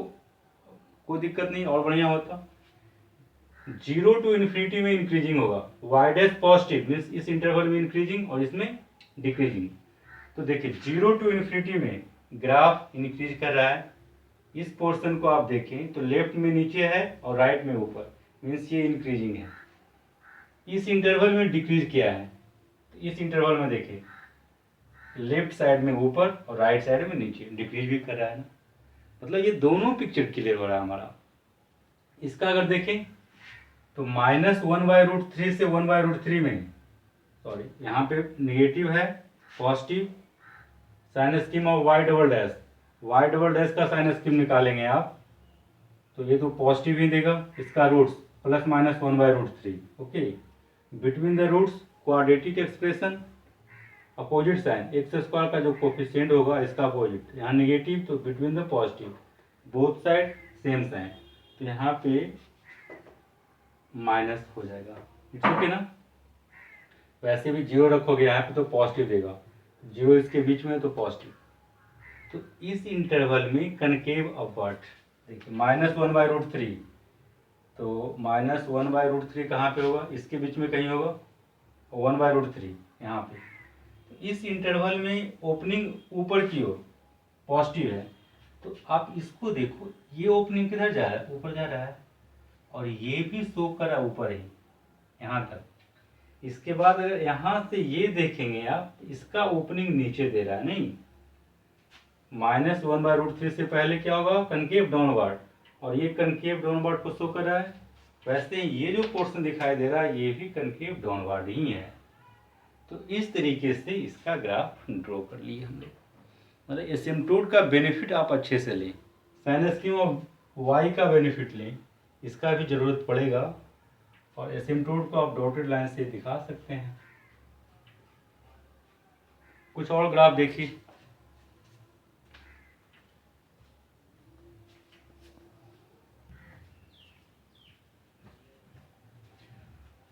कोई दिक्कत नहीं, और बढ़िया होता। जीरो टू इन्फिनिटी में इंक्रीजिंग होगा, वाई डैश पॉजिटिव मीन्स इस इंटरवल में इंक्रीजिंग और इसमें डिक्रीजिंग। तो देखिए जीरो टू इन्फिनिटी में ग्राफ इंक्रीज कर रहा है। इस पोर्शन को आप देखें तो लेफ्ट में नीचे है और राइट में ऊपर, मीन्स ये इंक्रीजिंग है। इस इंटरवल में डिक्रीज किया है, तो इस इंटरवल में देखिए लेफ्ट साइड में ऊपर और राइट साइड में नीचे, डिक्रीज भी कर रहा है ना। मतलब ये दोनों पिक्चर क्लियर हो रहा है हमारा। इसका अगर देखें तो minus one by root three से वन बाई रूट थ्री में, सॉरी यहाँ पे निगेटिव है, positive sign scheme of y double dash. Y double dash का साइन स्कीम निकालेंगे आप तो ये तो पॉजिटिव ही देगा, इसका roots plus minus 1/√3. Okay, between the roots quadratic expression, opposite sign, x square का जो कोफिशिएंट होगा इसका अपोजिट, यहाँ निगेटिव तो between the positive, both side same sign, तो यहाँ पे माइनस हो जाएगा. इट्स ओके ना. वैसे भी जीरो रखोगे यहाँ पे तो पॉजिटिव देगा, जीरो इसके बीच में तो पॉजिटिव. तो इस इंटरवल में कनकेव अपवर्ड देखिए -1/√3, तो -1/√3 कहाँ पे होगा, इसके बीच में कहीं होगा, 1/√3 यहाँ पे. तो इस इंटरवल में ओपनिंग ऊपर की ओर पॉजिटिव है, तो आप इसको देखो, ये ओपनिंग किधर जा रहा है, ऊपर जा रहा है, और ये भी शो कर रहा है ऊपर ही यहाँ तक. इसके बाद अगर यहाँ से ये देखेंगे आप, इसका ओपनिंग नीचे दे रहा है, नहीं, -1/√3 से पहले क्या होगा, कनकेव डाउनवर्ड, और ये कनकेव डाउनवर्ड को शो कर रहा है. वैसे ये जो पोर्शन दिखाई दे रहा है ये भी कनकेव डाउनवर्ड ही है. तो इस तरीके से इसका ग्राफ ड्रॉ कर लिए हम लोग. मतलब एसिम्प्टोट का बेनिफिट आप अच्छे से लें, साइन स्कीम ऑफ वाई का बेनिफिट लें, इसका भी ज़रूरत पड़ेगा. और एसिम्प्टोट को आप डॉटेड लाइन से दिखा सकते हैं. कुछ और ग्राफ देखिए.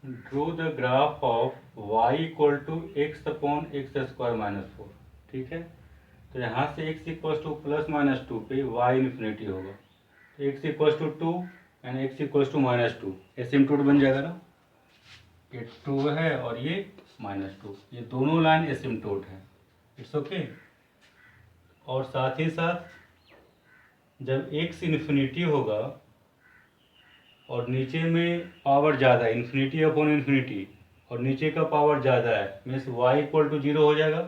Draw the graph of y equal to x upon x square minus 4. ठीक है, तो यहाँ से x इक्वल टू +-2 पे y इन्फिनिटी होगा, तो x equal to 2 and x equal to -2, asymptote बन जाएगा ना. ये 2 है और ये -2, ये दोनों लाइन एसिम्प्टोट है. It's okay. और साथ ही साथ जब x इन्फिनिटी होगा और नीचे में पावर ज़्यादा है, इन्फिनिटी अपॉन इन्फिनिटी, और नीचे का पावर ज़्यादा है, मीन्स y इक्वल टू 0 हो जाएगा.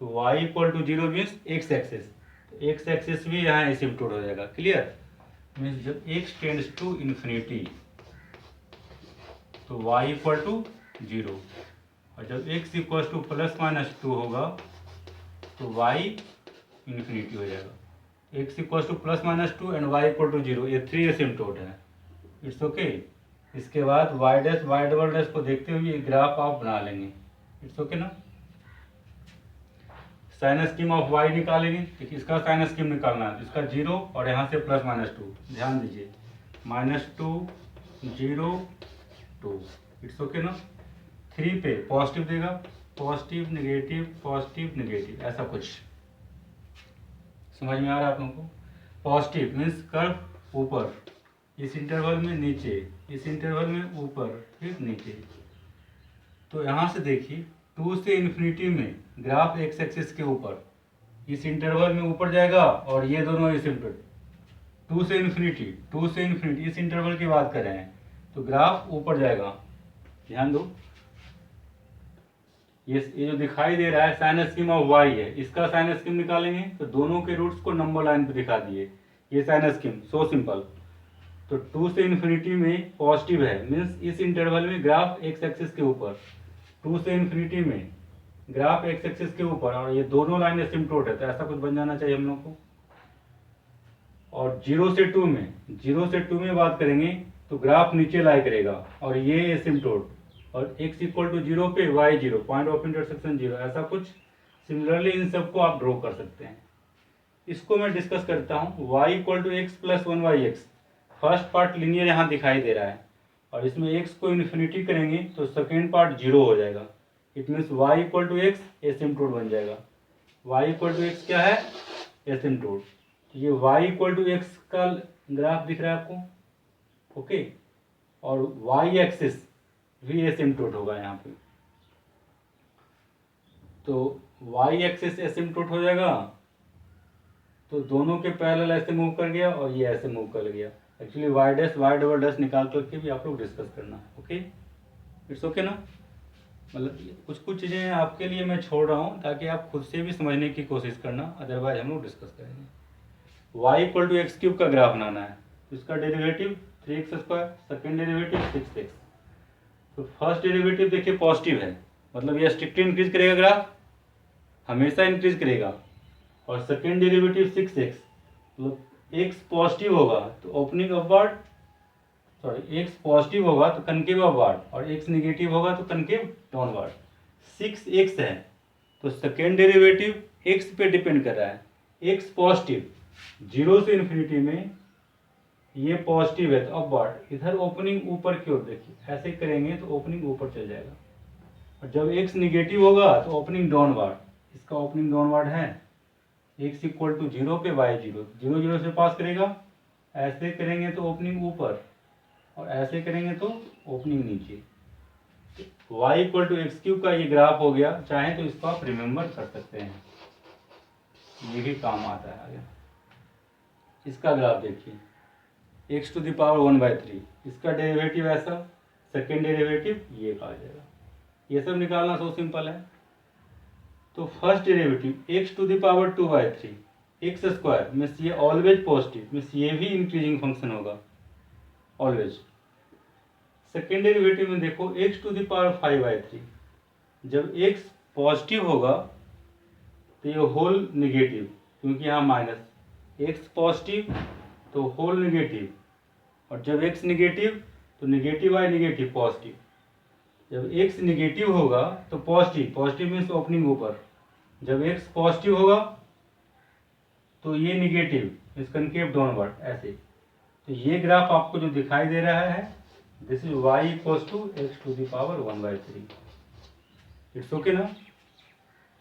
तो y equal to 0 means x axis, तो x एक्सेस भी यहाँ एसिम्प्टोट हो जाएगा. क्लियर. मीन्स जब x टेंड्स टू इन्फिनिटी तो y इक्वल टू 0, और जब x इक्वल टू +-2 होगा तो y इन्फिनिटी हो जाएगा. x equal to +-2 and y equal to 0, ये 3 एसिम्प्टोट है. It's okay. इसके बाद y dash y double dash को देखते हुए ग्राफ आप बना लेंगे. इट्स ओके ना. साइन स्कीम ऑफ y निकालेंगे. देखिए इसका साइन स्कीम निकालना है, इसका 0 और यहाँ से +-2. ध्यान दीजिए, -2 0 2. इट्स ओके ना. 3 पे पॉजिटिव देगा, पॉजिटिव नेगेटिव, ऐसा कुछ समझ में आ रहा है आप लोगों को. पॉजिटिव मीन्स कर्व ऊपर, इस इंटरवल में नीचे, इस इंटरवल में ऊपर, फिर नीचे. तो यहाँ से देखिए 2 से इन्फिनिटी में ग्राफ एक्स एक्सिस के ऊपर, इस इंटरवल में ऊपर जाएगा, और ये दोनों एसिम्प्टोट. 2 से इन्फिनिटी इस इंटरवल की बात कर रहे हैं, तो ग्राफ ऊपर जाएगा. ध्यान दो, ये जो दिखाई दे रहा है साइन स्कीम ऑफ वाई है, इसका साइन स्कीम निकालेंगे तो दोनों के रूट्स को नंबर लाइन पे दिखा दिए. ये साइन स्कीम सो सिंपल. तो 2 से इन्फिनिटी में पॉजिटिव है, मीन्स इस इंटरवल में ग्राफ एक्स एक्सिस के ऊपर, 2 से इन्फिनिटी में ग्राफ एक्स एक्सिस के ऊपर, और ये दोनों लाइन एसिम्प्टोट है, तो ऐसा कुछ बन जाना चाहिए हम लोग को. और 0 से 2 में बात करेंगे तो ग्राफ नीचे लाई करेगा, और ये एसिम्प्टोट, और x इक्वल टू 0 पे y 0, पॉइंट ऑफ इंटरसेक्शन 0, ऐसा कुछ. सिमिलरली इन सबको आप ड्रॉ कर सकते हैं. इसको मैं डिस्कस करता हूँ. y equal to x plus 1/x, first part linear यहाँ दिखाई दे रहा है, और इसमें x को इन्फिनिटी करेंगे तो सेकेंड पार्ट 0 हो जाएगा. It means y equal to x asymptote बन जाएगा. y इक्वल टू एक्स क्या है, एसिम्प्टोट. ये y इक्वल टू एक्स का ग्राफ दिख रहा है आपको. ओके. और y एक्सिस भी एसिम्प्टोट होगा यहाँ पे, तो y एक्सिस एसिम्प्टोट हो जाएगा, तो दोनों के पैरेलल ऐसे मूव कर गया और ये ऐसे मूव कर गया. Actually y dash y double dash निकाल करके भी आप लोग डिस्कस करना. ओके. इट्स ओके ना. मतलब कुछ चीज़ें आपके लिए मैं छोड़ रहा हूँ ताकि आप खुद से भी समझने की कोशिश करना, अदरवाइज हम लोग डिस्कस करेंगे. y equal to x cube का ग्राफ बनाना है, तो इसका derivative 3x², second derivative 6x. तो फर्स्ट डेरिवेटिव देखिए पॉजिटिव है, मतलब ये स्ट्रिक्टली इंक्रीज करेगा, ग्राफ हमेशा इंक्रीज करेगा. और सेकेंड डेरिवेटिव 6x, मतलब x पॉजिटिव होगा तो opening upward, sorry x positive होगा तो कनकेव अपवर्ड और एक्स निगेटिव होगा तो कनकेव डाउनवर्ड। 6x है तो सेकेंड डेरिवेटिव एक्स पे डिपेंड कर रहा है। एक्स पॉजिटिव 0 से इन्फिनिटी में ये पॉजिटिव है तो अपवर्ड, इधर ओपनिंग ऊपर की ओर देखिए, ऐसे करेंगे तो ओपनिंग ऊपर चल जाएगा। और जब एक्स निगेटिव होगा तो ओपनिंग डाउनवर्ड, इसका ओपनिंग डाउनवर्ड है। एक्स इक्वल टू 0 पे वाई 0, 0 0 से पास करेगा, ऐसे करेंगे तो ओपनिंग ऊपर और ऐसे करेंगे तो ओपनिंग नीचे। y equal to x cube का ये ग्राफ हो गया। चाहे तो इसको आप रिमेंबर कर सकते हैं, ये भी काम आता है आगे। इसका ग्राफ देखिए x टू द पावर 1/3, इसका डेरिवेटिव ऐसा, सेकेंड डेरिवेटिव ये आ जाएगा। ये सब निकालना सो सिंपल है। तो first derivative x to the power 2/3 x square means ये ऑलवेज पॉजिटिव, मीन्स ये भी इंक्रीजिंग फंक्शन होगा ऑलवेज। सेकेंड डेरिवेटिव में देखो x टू द पावर 5/3, जब x पॉजिटिव होगा तो ये होल निगेटिव, क्योंकि यहाँ माइनस, x पॉजिटिव तो होल निगेटिव, और जब x निगेटिव तो निगेटिव y निगेटिव पॉजिटिव। जब x निगेटिव होगा तो पॉजिटिव, पॉजिटिव मीन्स ओपनिंग ऊपर, जब x पॉजिटिव होगा तो ये निगेटिव मीन्स कनकेव डाउनवर्ड ऐसे। तो ये ग्राफ आपको जो दिखाई दे रहा है, this is y equals to x to the power 1/3। It's okay ना,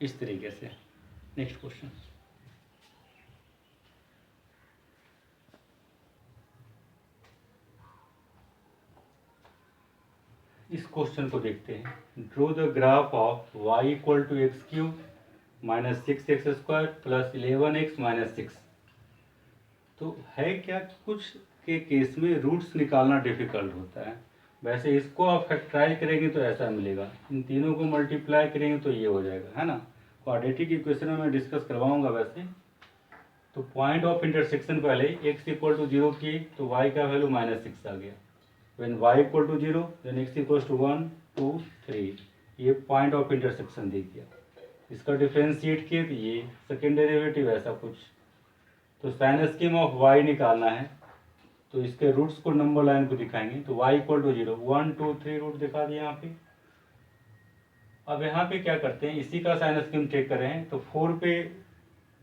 इस तरीके से। नेक्स्ट क्वेश्चन, इस क्वेश्चन को देखते हैं। Draw the graph of y equal to x cube minus 6x square plus 11x minus 6। तो है क्या, कुछ के केस में रूट्स निकालना डिफिकल्ट होता है। वैसे इसको आप फैक्टराइज करेंगे तो ऐसा मिलेगा, इन तीनों को मल्टीप्लाई करेंगे तो ये हो जाएगा, है ना। क्वाड्रेटिक इक्वेशन में मैं डिस्कस करवाऊंगा वैसे। तो पॉइंट ऑफ इंटरसेक्शन पहले x इक्वल टू 0 किए तो y का वैल्यू -6 आ गया। When y equal to 0 then x equal to 1 2 3, ये पॉइंट ऑफ इंटरसेक्शन दे दिया। इसका डिफरेंशिएट किए तो ये सेकेंड डेरिवेटिव ऐसा कुछ। तो साइन स्कीम ऑफ y निकालना है तो इसके रूट्स को नंबर लाइन को दिखाएंगे। तो y इक्वल टू 0 1 2 3 रूट दिखा दिया यहाँ पे। अब यहाँ पे क्या करते हैं, इसी का साइन स्कीम चेक करें तो 4 पे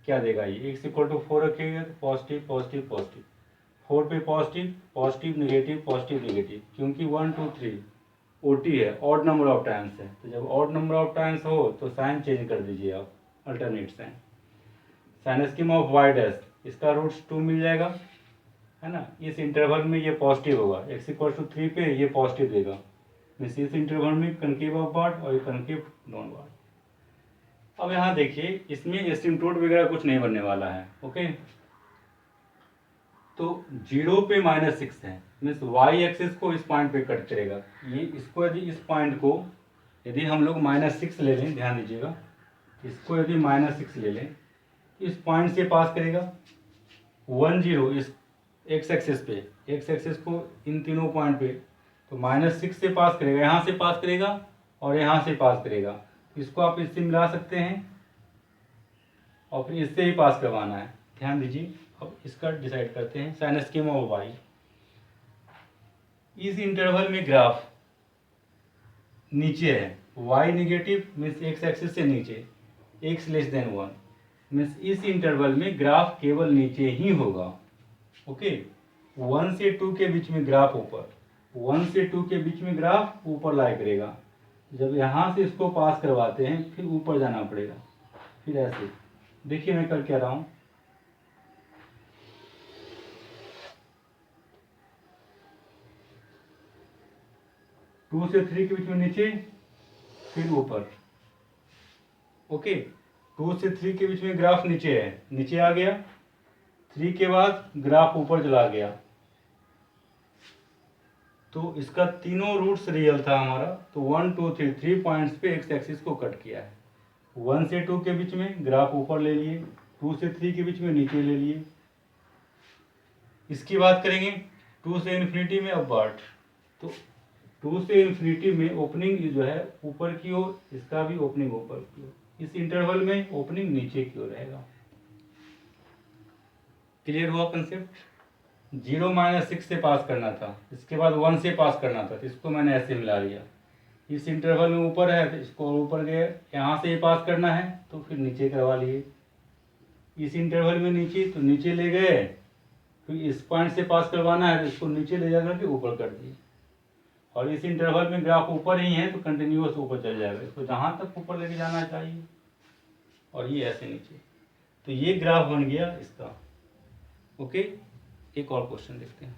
क्या देगा, ये x इक्वल टू 4 रखेगा तो पॉजिटिव पॉजिटिव पॉजिटिव, 4 पे positive positive negative positive negative, क्योंकि 1 2 3 ओटी है, ऑड नंबर ऑफ टाइम्स है। तो जब ऑड नंबर ऑफ टाइम्स हो तो साइन चेंज कर दीजिए आप, alternate sign. Sign scheme of y dash, इसका रूट्स 2 मिल जाएगा, है ना। इस इंटरवल में ये पॉजिटिव होगा, x इक्वल टू 3 पे ये पॉजिटिव देगा, मीन्स इस इंटरवल में कनकेव अपवर्ड और ये कनकेव डाउनवर्ड। अब यहाँ देखिए इसमें एसिम्प्टोट वगैरह कुछ नहीं बनने वाला है, ओके। तो 0 पे -6 है, मीन्स y एक्सिस को इस पॉइंट पे कट करेगा। ये इसको यदि इस पॉइंट को यदि हम लोग -6 ले लें, ध्यान दीजिएगा, इसको यदि -6 ले लें, इस पॉइंट से पास करेगा 1 0 इस x एक्सिस पे, x एक्सिस को इन तीनों पॉइंट पे, तो -6 से पास करेगा, यहाँ से पास करेगा और यहाँ से पास करेगा। इसको आप इससे मिला सकते हैं और फिर इससे ही पास करवाना है, ध्यान दीजिए। अब इसका डिसाइड करते हैं, साइन स्कीम ऑफ y। इस इंटरवल में ग्राफ नीचे है, y negative means x axis से नीचे, x लेस देन 1 मीन्स इस इंटरवल में ग्राफ केवल नीचे ही होगा, ओके। 1 से 2 के बीच में ग्राफ ऊपर, 1 से 2 के बीच में ग्राफ ऊपर लाई करेगा। जब यहाँ से इसको पास करवाते हैं फिर ऊपर जाना पड़ेगा, फिर ऐसे। देखिए मैं कर क्या रहा हूँ, टू से 3 के बीच में नीचे फिर ऊपर, ओके। 2 से 3 के बीच में ग्राफ नीचे है, नीचे आ गया, 3 के बाद ग्राफ ऊपर चला गया। तो इसका तीनों रूट्स रियल था हमारा, तो 1 2 3 3 पॉइंट्स पे एक्स एक्सिस को कट किया है। 1 से 2 के बीच में ग्राफ ऊपर ले लिए, 2 से 3 के बीच में नीचे ले लिए। इसकी बात करेंगे 2 से इन्फिनिटी में अपवर्ड, तो 2 से इन्फिनिटी में ओपनिंग जो है ऊपर की ओर, इसका भी ओपनिंग ऊपर की ओर, इस इंटरवल में ओपनिंग नीचे की ओर रहेगा। क्लियर हुआ कंसेप्ट? 0 माइनस 6 से पास करना था, इसके बाद 1 से पास करना था, तो इसको मैंने ऐसे मिला लिया। इस इंटरवल में ऊपर है तो इसको ऊपर गए, यहाँ से पास करना है तो फिर नीचे करवा लिए। इस इंटरवल में नीचे तो नीचे ले गए, फिर इस पॉइंट से पास करवाना है तो इसको नीचे ले जाकर के ऊपर कर दिए। और इस इंटरवल में ग्राफ ऊपर ही है तो कंटिन्यूअस ऊपर चल जाएगा, इसको जहाँ तक ऊपर लेके जाना चाहिए, और ये ऐसे नीचे। तो ये ग्राफ बन गया इसका। ओके, एक और क्वेश्चन देखते हैं।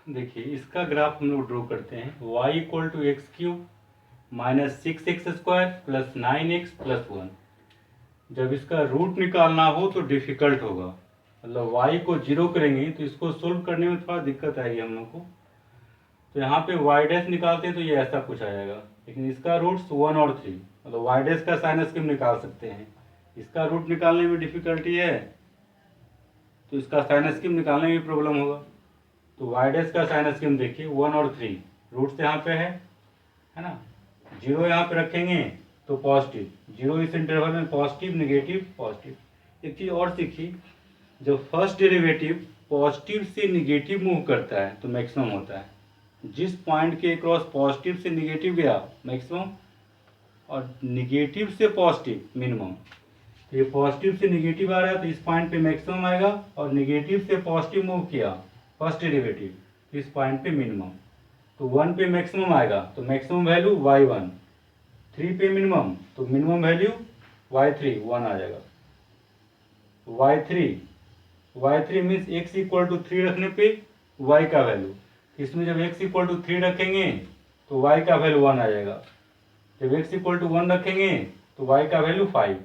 देखिए इसका ग्राफ हम लोग ड्रॉ करते हैं। y equal to x cube minus 6x square plus 9x plus 1। जब इसका रूट निकालना हो तो डिफिकल्ट होगा, मतलब y को 0 करेंगे तो इसको सोल्व करने में थोड़ा दिक्कत आएगी हम लोग को। तो यहाँ पे y डैश निकालते हैं तो ये ऐसा कुछ आ जाएगा, लेकिन इसका रूट्स 1 और 3, मतलब y डैश का साइन स्क्वायर निकाल सकते हैं। इसका रूट निकालने में डिफिकल्टी है तो इसका साइन स्क्वायर निकालने में प्रॉब्लम होगा। तो y डैश का साइन स्क्वायर देखिए 1 और 3, रूट्स यहाँ पे है ना। 0 यहाँ पे रखेंगे तो पॉजिटिव, 0 इस इंटरवल में पॉजिटिव नेगेटिव पॉजिटिव। एक चीज़ और सीखिए, जब फर्स्ट डेरिवेटिव पॉजिटिव से निगेटिव मूव करता है तो मैक्सिमम होता है। जिस पॉइंट के क्रॉस पॉजिटिव से निगेटिव गया मैक्सिमम, और निगेटिव से पॉजिटिव मिनिमम। तो ये पॉजिटिव से निगेटिव आ रहा है तो इस पॉइंट पे मैक्सिमम आएगा, और निगेटिव से पॉजिटिव मूव किया फर्स्ट डेरिवेटिव तो इस पॉइंट पे मिनिमम। तो 1 पे मैक्सिमम आएगा तो मैक्सिमम वैल्यू y1, 3 पे मिनिमम तो मिनिमम वैल्यू y3 1 आ जाएगा। y3 means x equal to 3 रखने पे y का वैल्यू, इसमें जब x इक्वल टू 3 रखेंगे तो y का वैल्यू 1 आ जाएगा। जब x इक्वल टू 1 रखेंगे तो y का value 5,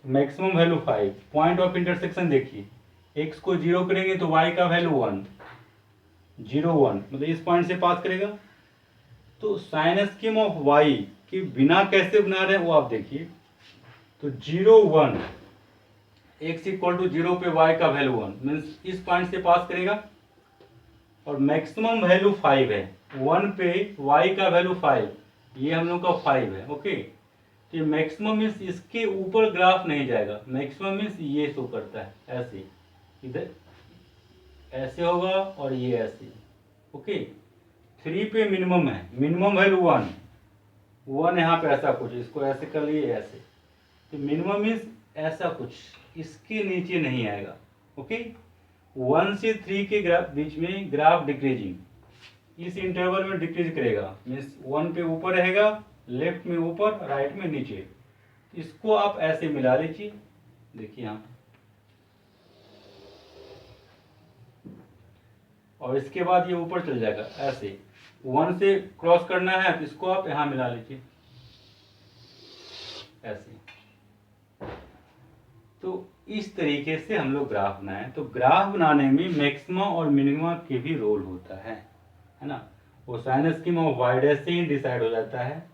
maximum value 5। Point of intersection देखिए, x को 0 करेंगे तो y का वैल्यू 1, 0 1, मतलब इस पॉइंट से पास करेगा। तो साइन स्कीम ऑफ y के बिना कैसे बना रहे हैं वो आप देखिए। तो 0 1, x इक्वल टू 0 पे y का वैल्यू 1 मीन्स इस पॉइंट से पास करेगा, और मैक्सिमम वैल्यू 5 है, 1 पे y का वैल्यू 5, ये हम लोग का 5 है। ओके, तो ये मैक्सिमम मीन्स इसके ऊपर ग्राफ नहीं जाएगा, मैक्सिमम मीन्स ये शो करता है ऐसे, इधर ऐसे होगा और ये ऐसे। ओके, 3 पे मिनिमम है, मिनिमम वैल्यू 1 यहाँ पे ऐसा कुछ, इसको ऐसे कर लिए ऐसे, तो मिनिमम मीन्स ऐसा कुछ, इसके नीचे नहीं आएगा। ओके, 1 से 3 के बीच में ग्राफ डिक्रीजिंग, इस इंटरवल में डिक्रीज करेगा, मीन्स 1 पे ऊपर रहेगा, लेफ्ट में ऊपर राइट में नीचे। इसको आप ऐसे मिला लीजिए, देखिए यहाँ, और इसके बाद ये ऊपर चल जाएगा ऐसे। 1 से क्रॉस करना है तो इसको आप यहाँ मिला लीजिए ऐसे। तो इस तरीके से हम लोग ग्राफ बनाएं। तो ग्राफ बनाने में मैक्सिमा और मिनिमा के भी रोल होता है ना। वो sign scheme of y dash से ही डिसाइड हो जाता है,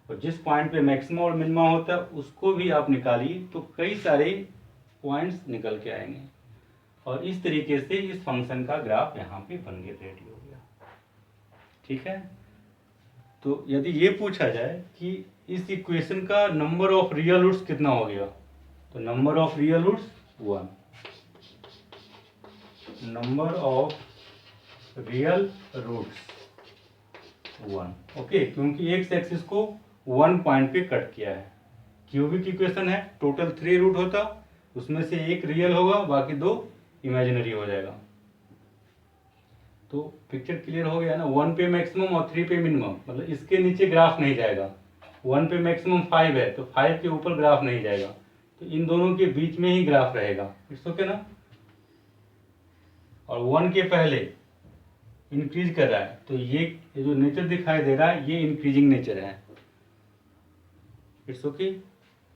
और जिस पॉइंट पे मैक्सिमा और मिनिमा होता है उसको भी आप निकालिए तो कई सारे पॉइंट्स निकल के आएंगे। और इस तरीके से इस फंक्शन का ग्राफ यहाँ पे बन के रेडी हो गया। ठीक है, तो यदि ये पूछा जाए कि इस इक्वेशन का नंबर ऑफ रियल रूट्स कितना हो गया, तो number of real roots 1, number of real roots 1। Okay, क्योंकि एक्स एक्सिस को 1 पॉइंट पे कट किया है। क्यूबिक इक्वेशन है, टोटल 3 रूट होता, उसमें से एक रियल होगा, बाकी 2 इमेजिनरी हो जाएगा। तो पिक्चर क्लियर हो गया ना। 1 पे मैक्सिमम और 3 पे मिनिमम, मतलब इसके नीचे ग्राफ नहीं जाएगा। 1 पे मैक्सिमम 5 है तो 5 के ऊपर ग्राफ नहीं जाएगा, तो इन दोनों के बीच में ही ग्राफ रहेगा। इट्स ओके ना। और 1 के पहले इंक्रीज कर रहा है तो ये जो नेचर दिखाई दे रहा है ये इंक्रीजिंग नेचर है। It's okay.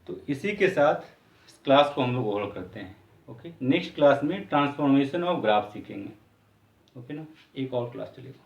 तो इसी के साथ इस क्लास को हम लोग ओवर करते हैं। ओके, नेक्स्ट क्लास में ट्रांसफॉर्मेशन ऑफ ग्राफ सीखेंगे। ओके ना, एक और क्लास चलेगा।